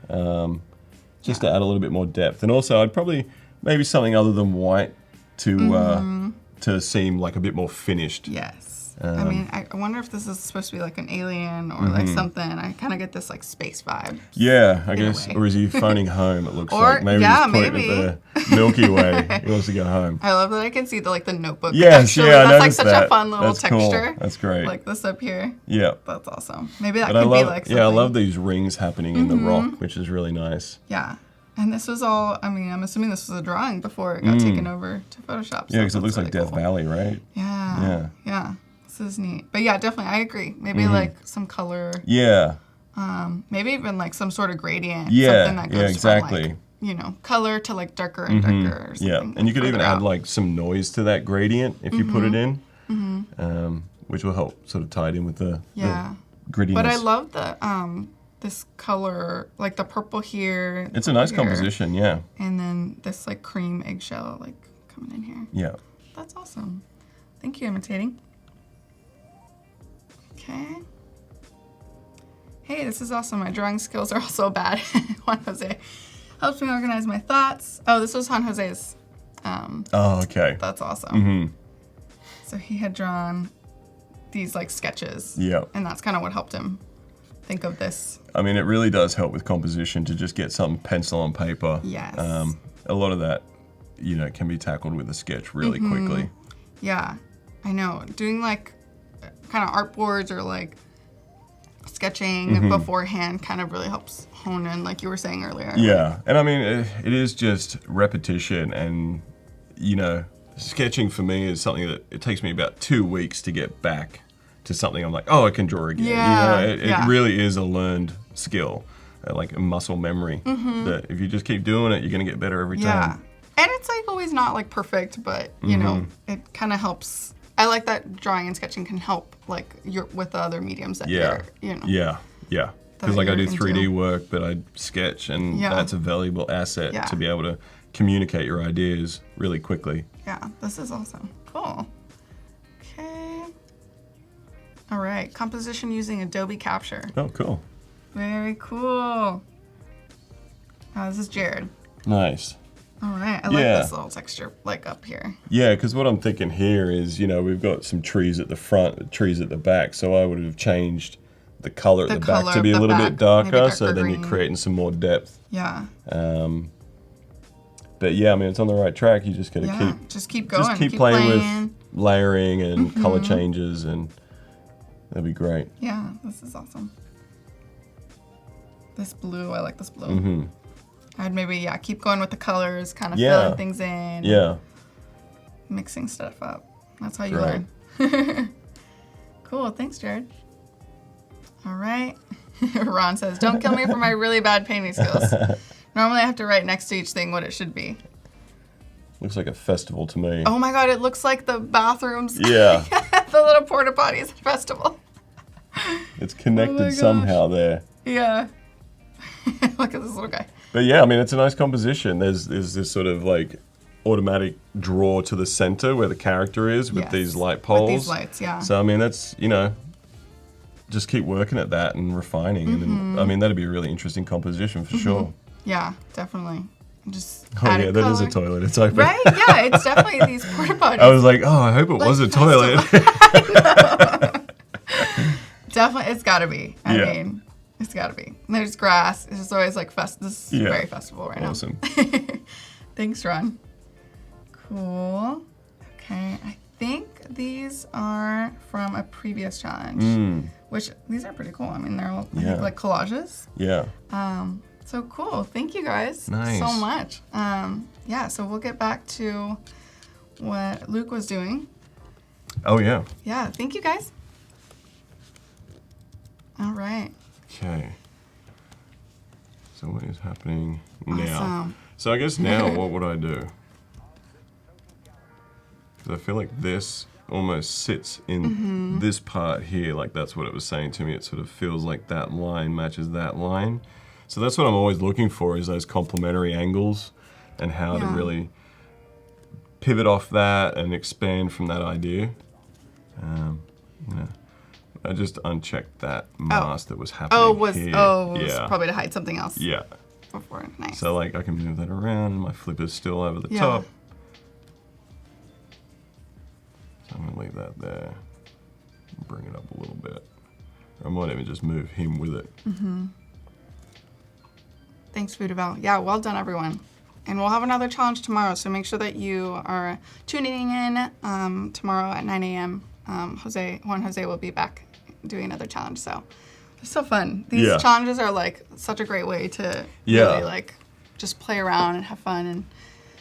just to add a little bit more depth. And also, I'd probably maybe something other than white to seem like a bit more finished. Yes. I mean, I wonder if this is supposed to be like an alien or like something. I kind of get this like space vibe. Yeah, I guess. Or is he phoning home, it looks like. Maybe he's put it at the Milky Way. He wants to go home. I love that I can see the notebook. Yes, actually. yeah, I That's like noticed such that. a fun little That's texture. Cool. That's great. Like this up here. Yeah. That's awesome. Maybe that But could be like something. Yeah, I love these rings happening in the rock, which is really nice. Yeah. And this was all, I mean, I'm assuming this was a drawing before it got taken over to Photoshop. So yeah, because it looks really like Death Valley, right? Yeah. Yeah. This is neat. But yeah, definitely, I agree. Maybe like some color. Yeah. Maybe even like some sort of gradient. Yeah, Something that goes exactly. from like, color to like darker and darker or something. Yeah, and you could even add like some noise to that gradient if you put it in, which will help sort of tie it in with the grittiness. But I love the this color, like the purple here. It's a nice composition, yeah. And then this like cream eggshell like coming in here. Yeah. That's awesome. Thank you, imitating. Okay. Hey, this is awesome. My drawing skills are also bad. Juan Jose helps me organize my thoughts. Oh, this was Juan Jose's. Oh, okay. That's awesome. So he had drawn these like sketches. Yeah. And that's kind of what helped him think of this. I mean, it really does help with composition to just get some pencil on paper. Yes. A lot of that, can be tackled with a sketch really quickly. Yeah. I know. Doing like kind of art boards or like sketching beforehand kind of really helps hone in, like you were saying earlier. Yeah, and I mean, it is just repetition, and you know, sketching for me is something that it takes me about 2 weeks to get back to something I'm like, oh, I can draw again. Yeah, You know, it really is a learned skill, like a muscle memory, that if you just keep doing it, you're going to get better every time. And it's like always not like perfect, but you know, it kind of helps. I like that drawing and sketching can help like with the other mediums that you're, you know. Yeah. Because like I do 3D work, but I sketch, and that's a valuable asset to be able to communicate your ideas really quickly. Yeah, this is awesome. Cool. Okay. All right, composition using Adobe Capture. Oh, cool. Very cool. Oh, this is Jared. Nice. All right, I like this little texture, like up here. Yeah, because what I'm thinking here is, you know, we've got some trees at the front, trees at the back, so I would have changed the color at the back to be a little bit darker, so then you're creating some more depth. Yeah. But yeah, I mean, it's on the right track. You just got to keep going. Just keep playing with layering and color changes, and that'd be great. Yeah, this is awesome. This blue, I like this blue. I'd maybe, keep going with the colors, kind of filling things in. Yeah. Mixing stuff up. That's how you learn. Cool, thanks, Jared. All right. Ron says, don't kill me for my really bad painting skills. Normally I have to write next to each thing what it should be. Looks like a festival to me. Oh my God, it looks like the bathrooms. Yeah. The little porta potties at the festival. It's connected somehow there. Yeah. Look at this little guy. But yeah, I mean, it's a nice composition. There's this sort of like automatic draw to the center where the character is with these light poles. With these lights, yeah. So, I mean, that's, you know, just keep working at that and refining. And then, I mean, that'd be a really interesting composition for sure. Yeah, definitely. Just that is a toilet. It's open. Right? Yeah, it's definitely these porta potties. I was like, oh, I hope it was a toilet. Definitely, it's got to be. I mean, it's got to be. And there's grass. It's just always like this is very festival right now. Awesome. Thanks, Ron. Cool. Okay, I think these are from a previous challenge, which these are pretty cool. I mean, they're all I think, like collages. Yeah. So cool. Thank you guys so much. So we'll get back to what Luke was doing. Oh, yeah. Yeah, thank you guys. All right. Okay. So what is happening now? Awesome. So I guess now what would I do? Because I feel like this almost sits in this part here, like that's what it was saying to me. It sort of feels like that line matches that line. So that's what I'm always looking for, is those complementary angles and how to really pivot off that and expand from that idea. I just unchecked that mask that was happening here. It was probably to hide something else. Yeah. Before, nice. So like I can move that around and my flipper's still over the top. So I'm gonna leave that there. Bring it up a little bit. I might even just move him with it. Thanks, Foodabelle. Yeah, well done, everyone. And we'll have another challenge tomorrow, so make sure that you are tuning in tomorrow at 9 a.m. Juan Jose will be back doing another challenge, so it's so fun. These challenges are like such a great way to really like just play around and have fun and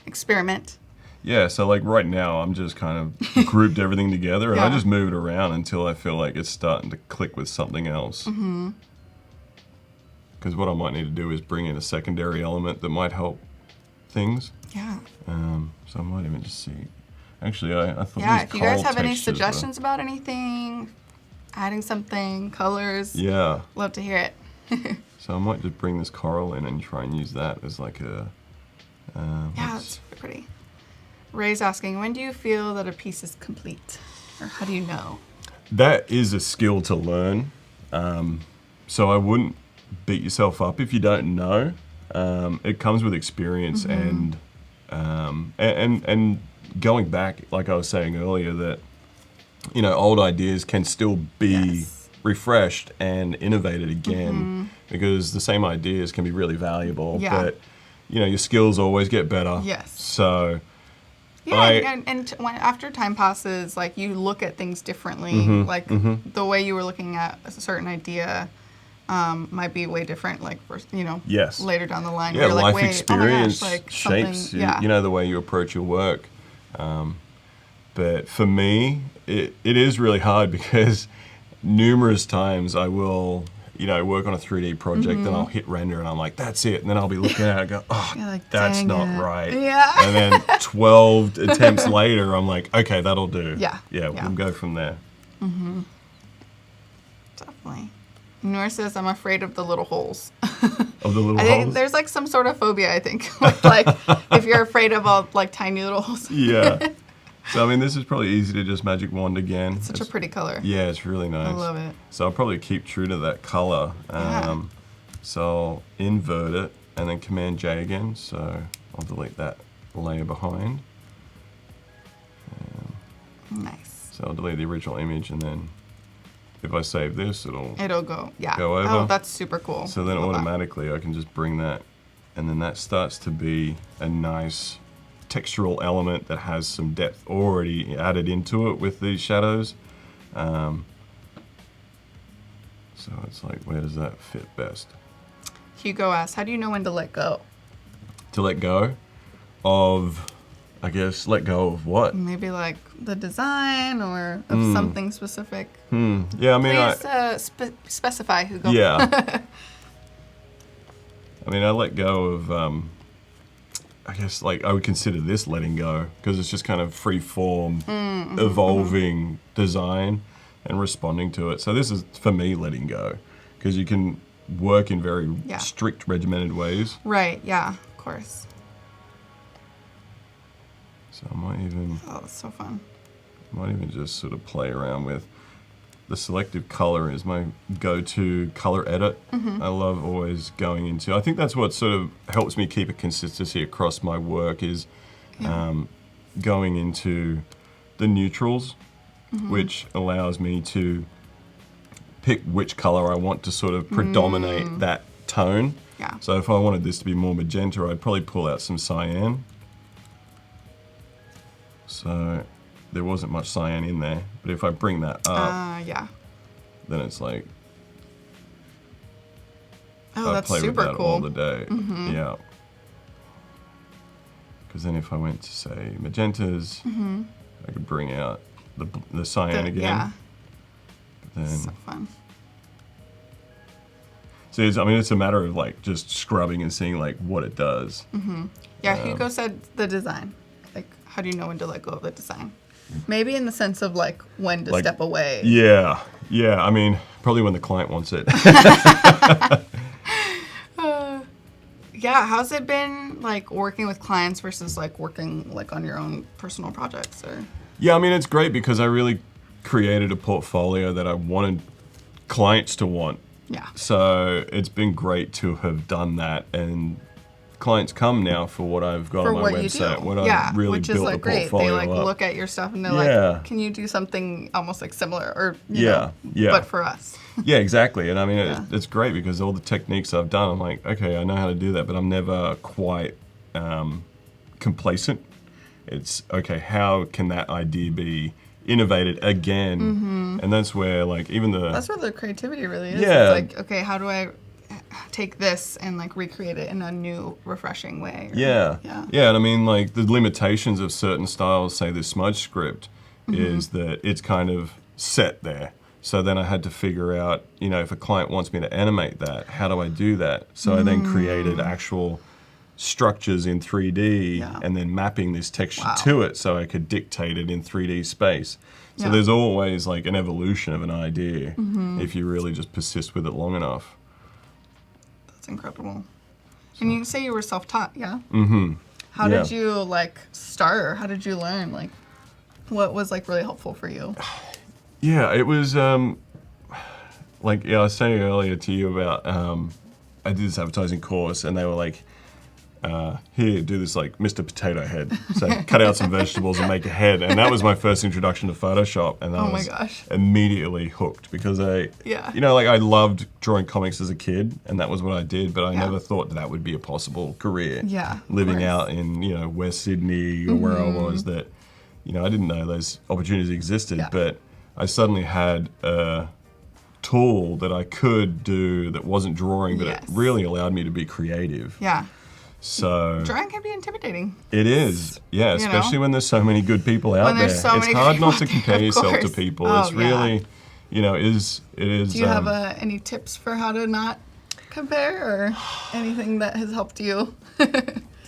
experiment. Yeah, so like right now I'm just kind of grouped everything together and I just move it around until I feel like it's starting to click with something else. Because what I might need to do is bring in a secondary element that might help things. Yeah. So I might even just see. Actually, I thought if you guys have any suggestions about anything, adding something, colors. Yeah. Love to hear it. So I might just bring this coral in and try and use that as like a. That's pretty. Ray's asking, when do you feel that a piece is complete, or how do you know? That is a skill to learn. So I wouldn't beat yourself up if you don't know. It comes with experience and going back, like I was saying earlier, that you know old ideas can still be refreshed and innovated again because the same ideas can be really valuable. But you know your skills always get better. Yes. So Yeah, when after time passes, like you look at things differently. Like the way you were looking at a certain idea might be way different. Like for, Yes. later down the line. Yeah, you're life like, wait, experience oh my gosh, like shapes something, the way you approach your work. But for me, it is really hard because numerous times I will, work on a 3D project and I'll hit render and I'm like, that's it. And then I'll be looking at it and go, oh, like, that's dang not it. right. Yeah. And then 12 attempts later, I'm like, okay, that'll do. Yeah. We'll go from there. Definitely. Noor says, I'm afraid of the little holes. Of the little I think holes? there's like some sort of phobia, I think. like if you're afraid of all like tiny little holes. Yeah. So, I mean, this is probably easy to just magic wand again. Such a pretty color. Yeah, it's really nice. I love it. So I'll probably keep true to that color. So I'll invert it and then Command J again. So I'll delete that layer behind. Nice. So I'll delete the original image and then if I save this, it'll go, go over. Oh, that's super cool. So then automatically I can just bring that and then that starts to be a nice textural element that has some depth already added into it with these shadows. So it's like, where does that fit best? Hugo asks, how do you know when to let go? To let go of, I guess, let go of what? Maybe like the design or of something specific. Yeah, I mean, Please specify, Hugo. Yeah. I mean, I let go of, I guess, like, I would consider this letting go because it's just kind of free form, evolving design and responding to it. So this is, for me, letting go because you can work in very strict, regimented ways. Right, yeah, of course. So I might even... Oh, that's so fun. I might even just sort of play around with... The selective color is my go-to color edit. I love always going into... I think that's what sort of helps me keep a consistency across my work is going into the neutrals, which allows me to pick which color I want to sort of predominate that tone. Yeah. So if I wanted this to be more magenta, I'd probably pull out some cyan. So there wasn't much cyan in there, but if I bring that up, then it's like, oh, that's play super with that cool. all the day. Yeah. Because then if I went to say magentas, I could bring out the cyan again. Yeah. But then, so fun. So it's a matter of like just scrubbing and seeing like what it does. Yeah, Hugo said the design. Like, how do you know when to let go of the design? Maybe in the sense of like when to step away. Yeah. I mean, probably when the client wants it. Yeah, how's it been like working with clients versus like working like on your own personal projects or? Yeah, I mean it's great because I really created a portfolio that I wanted clients to want. Yeah. So it's been great to have done that and clients come now for what I've got on my website. What I've really which built is like the great. portfolio They like up. look at your stuff and they're like, can you do something almost like similar or you know, but for us. Yeah, exactly. And I mean, it's great because all the techniques I've done, I'm like, okay, I know how to do that, but I'm never quite complacent. It's, okay, how can that idea be innovated again? And that's where, like, even that's where the creativity really is. Yeah. It's like, okay, how do I take this and, like, recreate it in a new, refreshing way? Yeah, and I mean, like, the limitations of certain styles, say the smudge script, is that it's kind of set there. So then I had to figure out, you know, if a client wants me to animate that, how do I do that? So I then created actual structures in 3D and then mapping this texture to it so I could dictate it in 3D space. So there's always like an evolution of an idea if you really just persist with it long enough. That's incredible. So. And you say you were self-taught, yeah? How did you like start or how did you learn? Like what was like really helpful for you? Yeah, it was like I was saying earlier to you about I did this advertising course and they were like here, do this like Mr. Potato Head. So cut out some vegetables and make a head. And that was my first introduction to Photoshop. And I Oh my was gosh. immediately hooked because I loved drawing comics as a kid, and that was what I did. But I never thought that would be a possible career. Yeah. Living out in West Sydney or where I was, that I didn't know those opportunities existed. Yeah. But I suddenly had a tool that I could do that wasn't drawing, but it really allowed me to be creative. Yeah. So drawing can be intimidating. it is, yeah, especially when there's so many good people out there. It's hard not to compare yourself to people. It's really, it is. Do you have any tips for how to not compare, or anything that has helped you?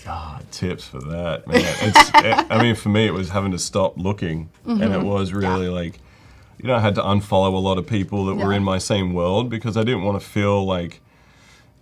God, tips for that, man. I mean, for me, it was having to stop looking, and it was really like, I had to unfollow a lot of people that were in my same world, because I didn't want to feel like,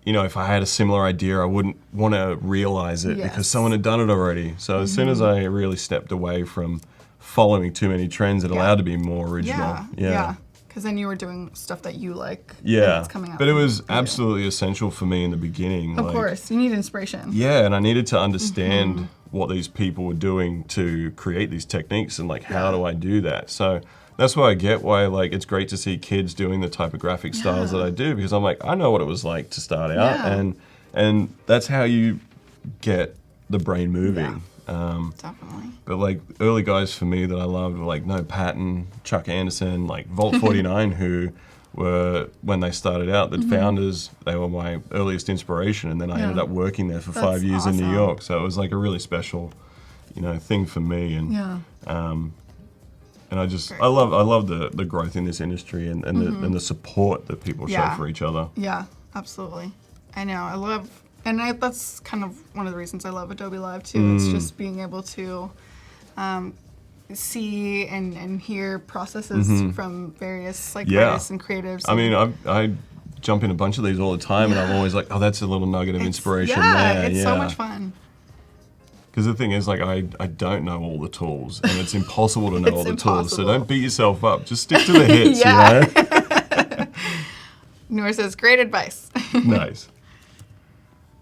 if I had a similar idea, I wouldn't want to realize it because someone had done it already. So as soon as I really stepped away from following too many trends, it allowed to be more original. Yeah. Because then you were doing stuff that you like. Yeah. It's coming out but it was absolutely essential for me in the beginning. Of course, you need inspiration. Yeah, and I needed to understand what these people were doing to create these techniques, and like, how do I do that? So that's why I get why it's great to see kids doing the typographic styles that I do, because I'm like, I know what it was like to start out, and that's how you get the brain moving. Definitely. But like early guys for me that I loved were like No Patton, Chuck Anderson, like Vault 49, who were, when they started out, the founders, they were my earliest inspiration, and then I ended up working there for 5 years in New York. So it was like a really special, thing for me, and I love the growth in this industry, and the support that people show for each other. Yeah, absolutely. I know. That's kind of one of the reasons I love Adobe Live too. It's just being able to see and hear processes from various artists and creatives. I mean, I jump in a bunch of these all the time, and I'm always like, oh, that's a little nugget of inspiration there. It's so much fun. Because the thing is, like, I don't know all the tools, and it's impossible to know all the tools. So don't beat yourself up. Just stick to the hits, Noor says, great advice. Nice.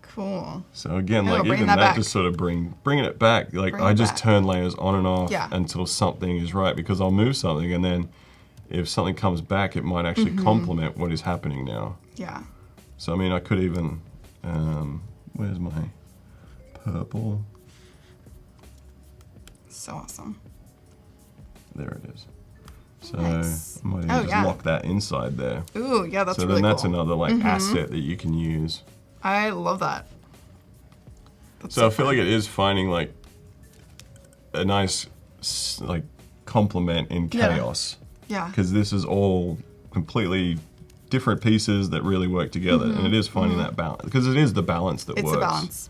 Cool. So again, like, even that just sort of bringing it back. Like, I just turn layers on and off until something is right, because I'll move something, and then if something comes back, it might actually complement what is happening now. Yeah. So I mean, I could even, where's my purple? So awesome. There it is. So I might even just lock that inside there. Ooh, yeah, that's really cool. So then that's another asset that you can use. I love that. So I feel like it is finding like a nice complement in chaos. Yeah. Because this is all completely different pieces that really work together, and it is finding that balance, because it is the balance that works. It's the balance.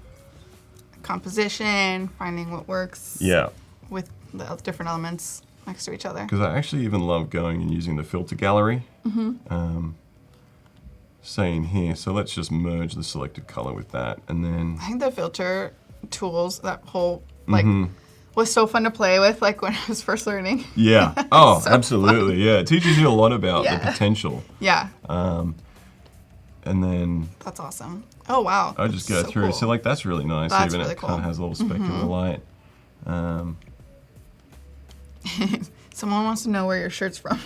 Composition, finding what works. Yeah. With the different elements next to each other. Because I actually even love going and using the filter gallery. Saying here, so let's just merge the selected color with that, and then I think the filter tools, that whole was so fun to play with, like when I was first learning. Yeah. Oh, so absolutely. Fun. Yeah, it teaches you a lot about the potential. Yeah. And then that's awesome. Oh wow. I just go through. Cool. So like that's really nice. That's even really it kind of has a little specular light. Someone wants to know where your shirt's from.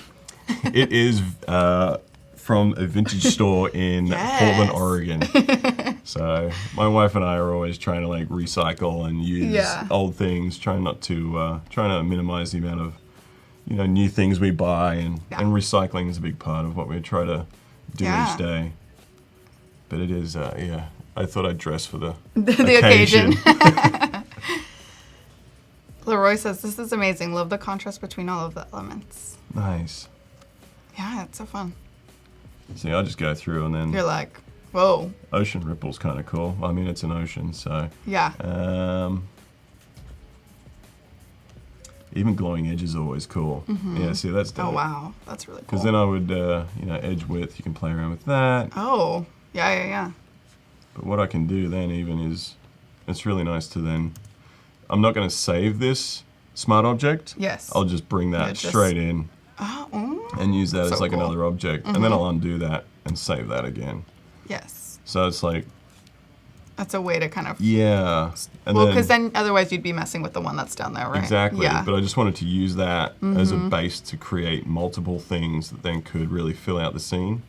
It is from a vintage store in Portland, Oregon. So my wife and I are always trying to like recycle and use old things, trying to minimize the amount of new things we buy, and recycling is a big part of what we try to do each day. But it is I thought I'd dress for the occasion. Leroy says, this is amazing. Love the contrast between all of the elements. Nice. Yeah, it's so fun. See, I just go through and then... You're like, whoa. Ocean ripple's kind of cool. I mean, it's an ocean, so... Yeah. Even glowing edge is always cool. Yeah, see, that's dope. Oh, wow. That's really cool. Because then I would, edge width, you can play around with that. Oh, yeah. But what I can do then even is... It's really nice to then... I'm not going to save this smart object. Yes. I'll just bring that straight in and use that as like another object. And then I'll undo that and save that again. Yes. So it's like That's a way to kind of... Yeah. And well, because then otherwise you'd be messing with the one that's down there, right? Exactly. Yeah. But I just wanted to use that as a base to create multiple things that then could really fill out the scene.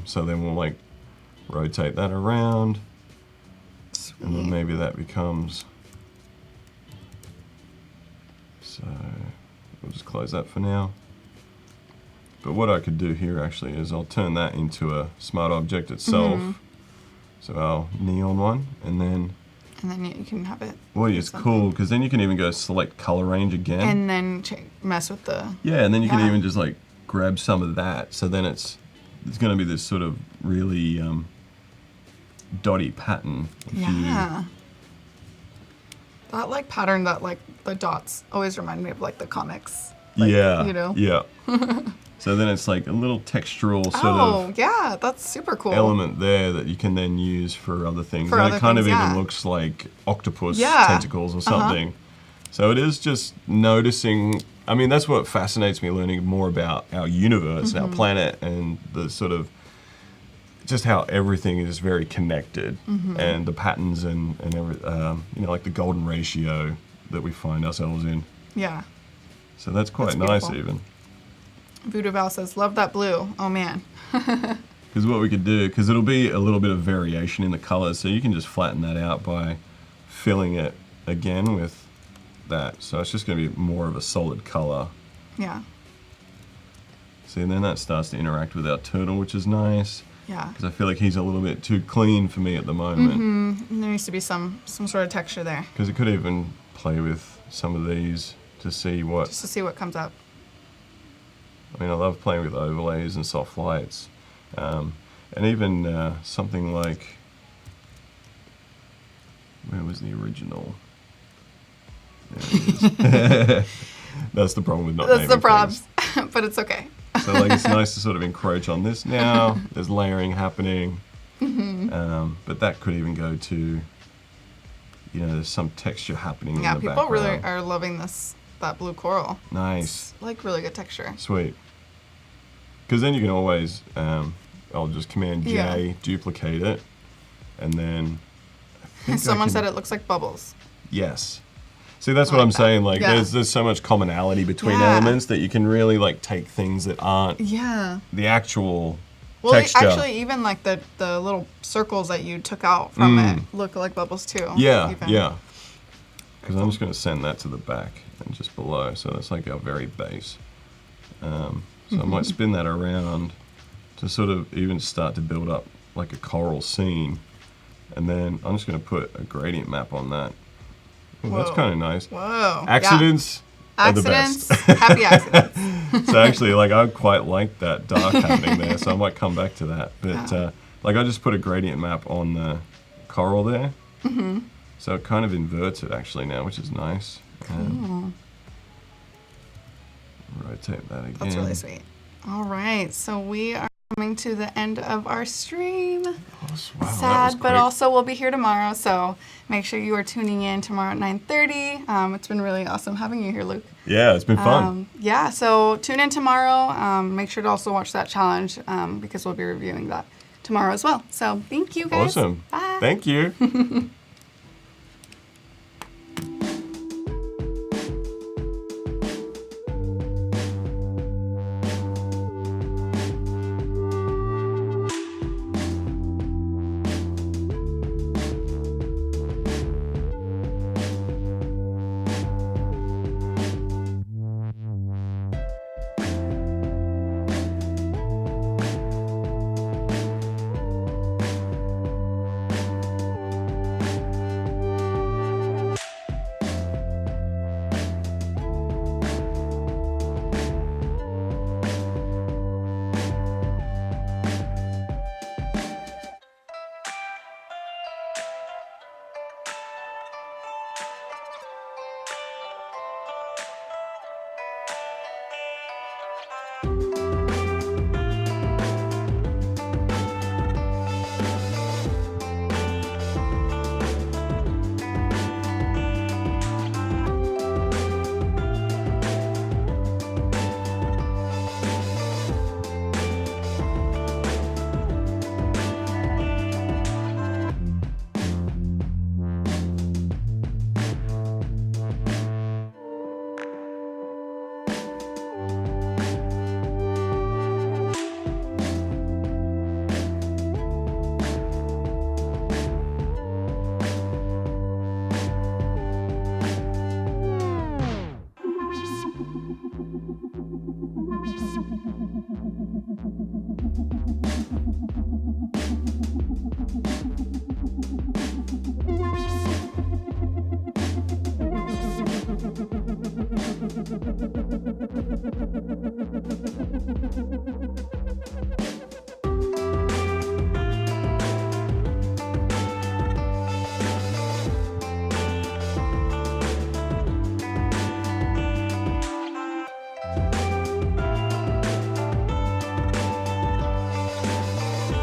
So then we'll like rotate that around. Sweet. And then maybe that becomes... So we'll just close that for now. But what I could do here actually is I'll turn that into a smart object itself. So our neon one, and then you can have it. Well, it's cool because then you can even go select color range again, and then mess with the. Yeah, and then you can even just like grab some of that. So then it's going to be this sort of really dotty pattern. Yeah. That like pattern, that like the dots always remind me of like the comics. Like, yeah. You know. Yeah. So then it's like a little textural sort of. Oh, yeah, that's super cool. Element there that you can then use for other things. And it kind of even looks like octopus tentacles or something. So it is just noticing. I mean, that's what fascinates me, learning more about our universe, our planet, and the sort of just how everything is very connected, and the patterns and every, you know, like the golden ratio that we find ourselves in. Yeah. So that's quite nice, even. Voodoo Val says, love that blue. Oh, man. Because what we could do, because it'll be a little bit of variation in the colors, so you can just flatten that out by filling it again with that. So it's just going to be more of a solid color. Yeah. See, and then that starts to interact with our turtle, which is nice. Yeah. Because I feel like he's a little bit too clean for me at the moment. There needs to be some sort of texture there. Because it could even play with some of these to see what... Just to see what comes up. I mean, I love playing with overlays and soft lights. And even something like... Where was the original? There it is. That's the problem with not naming That's the props, things. but it's okay. So like, it's nice to sort of encroach on this now. There's layering happening. But that could even go to, you know, there's some texture happening in the background. Yeah, people really are loving that blue coral. Nice. It's like really good texture. Sweet. Because then you can always, I'll just Command J, duplicate it, and then Someone said it looks like bubbles. Yes. See, that's what I'm saying. Like, there's so much commonality between elements that you can really like take things that aren't the actual texture. Well, actually, even like the little circles that you took out from it look like bubbles too. Yeah, yeah. Because I'm just going to send that to the back and just below. So that's like our very base. So I might spin that around to sort of even start to build up like a coral scene. And then I'm just going to put a gradient map on that. Ooh, that's kind of nice. Whoa. Accidents are the best. Happy accidents. So actually, like, I quite like that dark happening there, so I might come back to that. But like, I just put a gradient map on the coral there. So it kind of inverts it actually now, which is nice. Cool. Rotate that again. That's really sweet. All right, so we are coming to the end of our stream. Wow, sad, but also we'll be here tomorrow, so make sure you are tuning in tomorrow at 9:30. It's been really awesome having you here, Luke. Yeah, it's been fun. Yeah, so tune in tomorrow. Make sure to also watch that challenge because we'll be reviewing that tomorrow as well. So thank you, guys. Awesome. Bye. Thank you.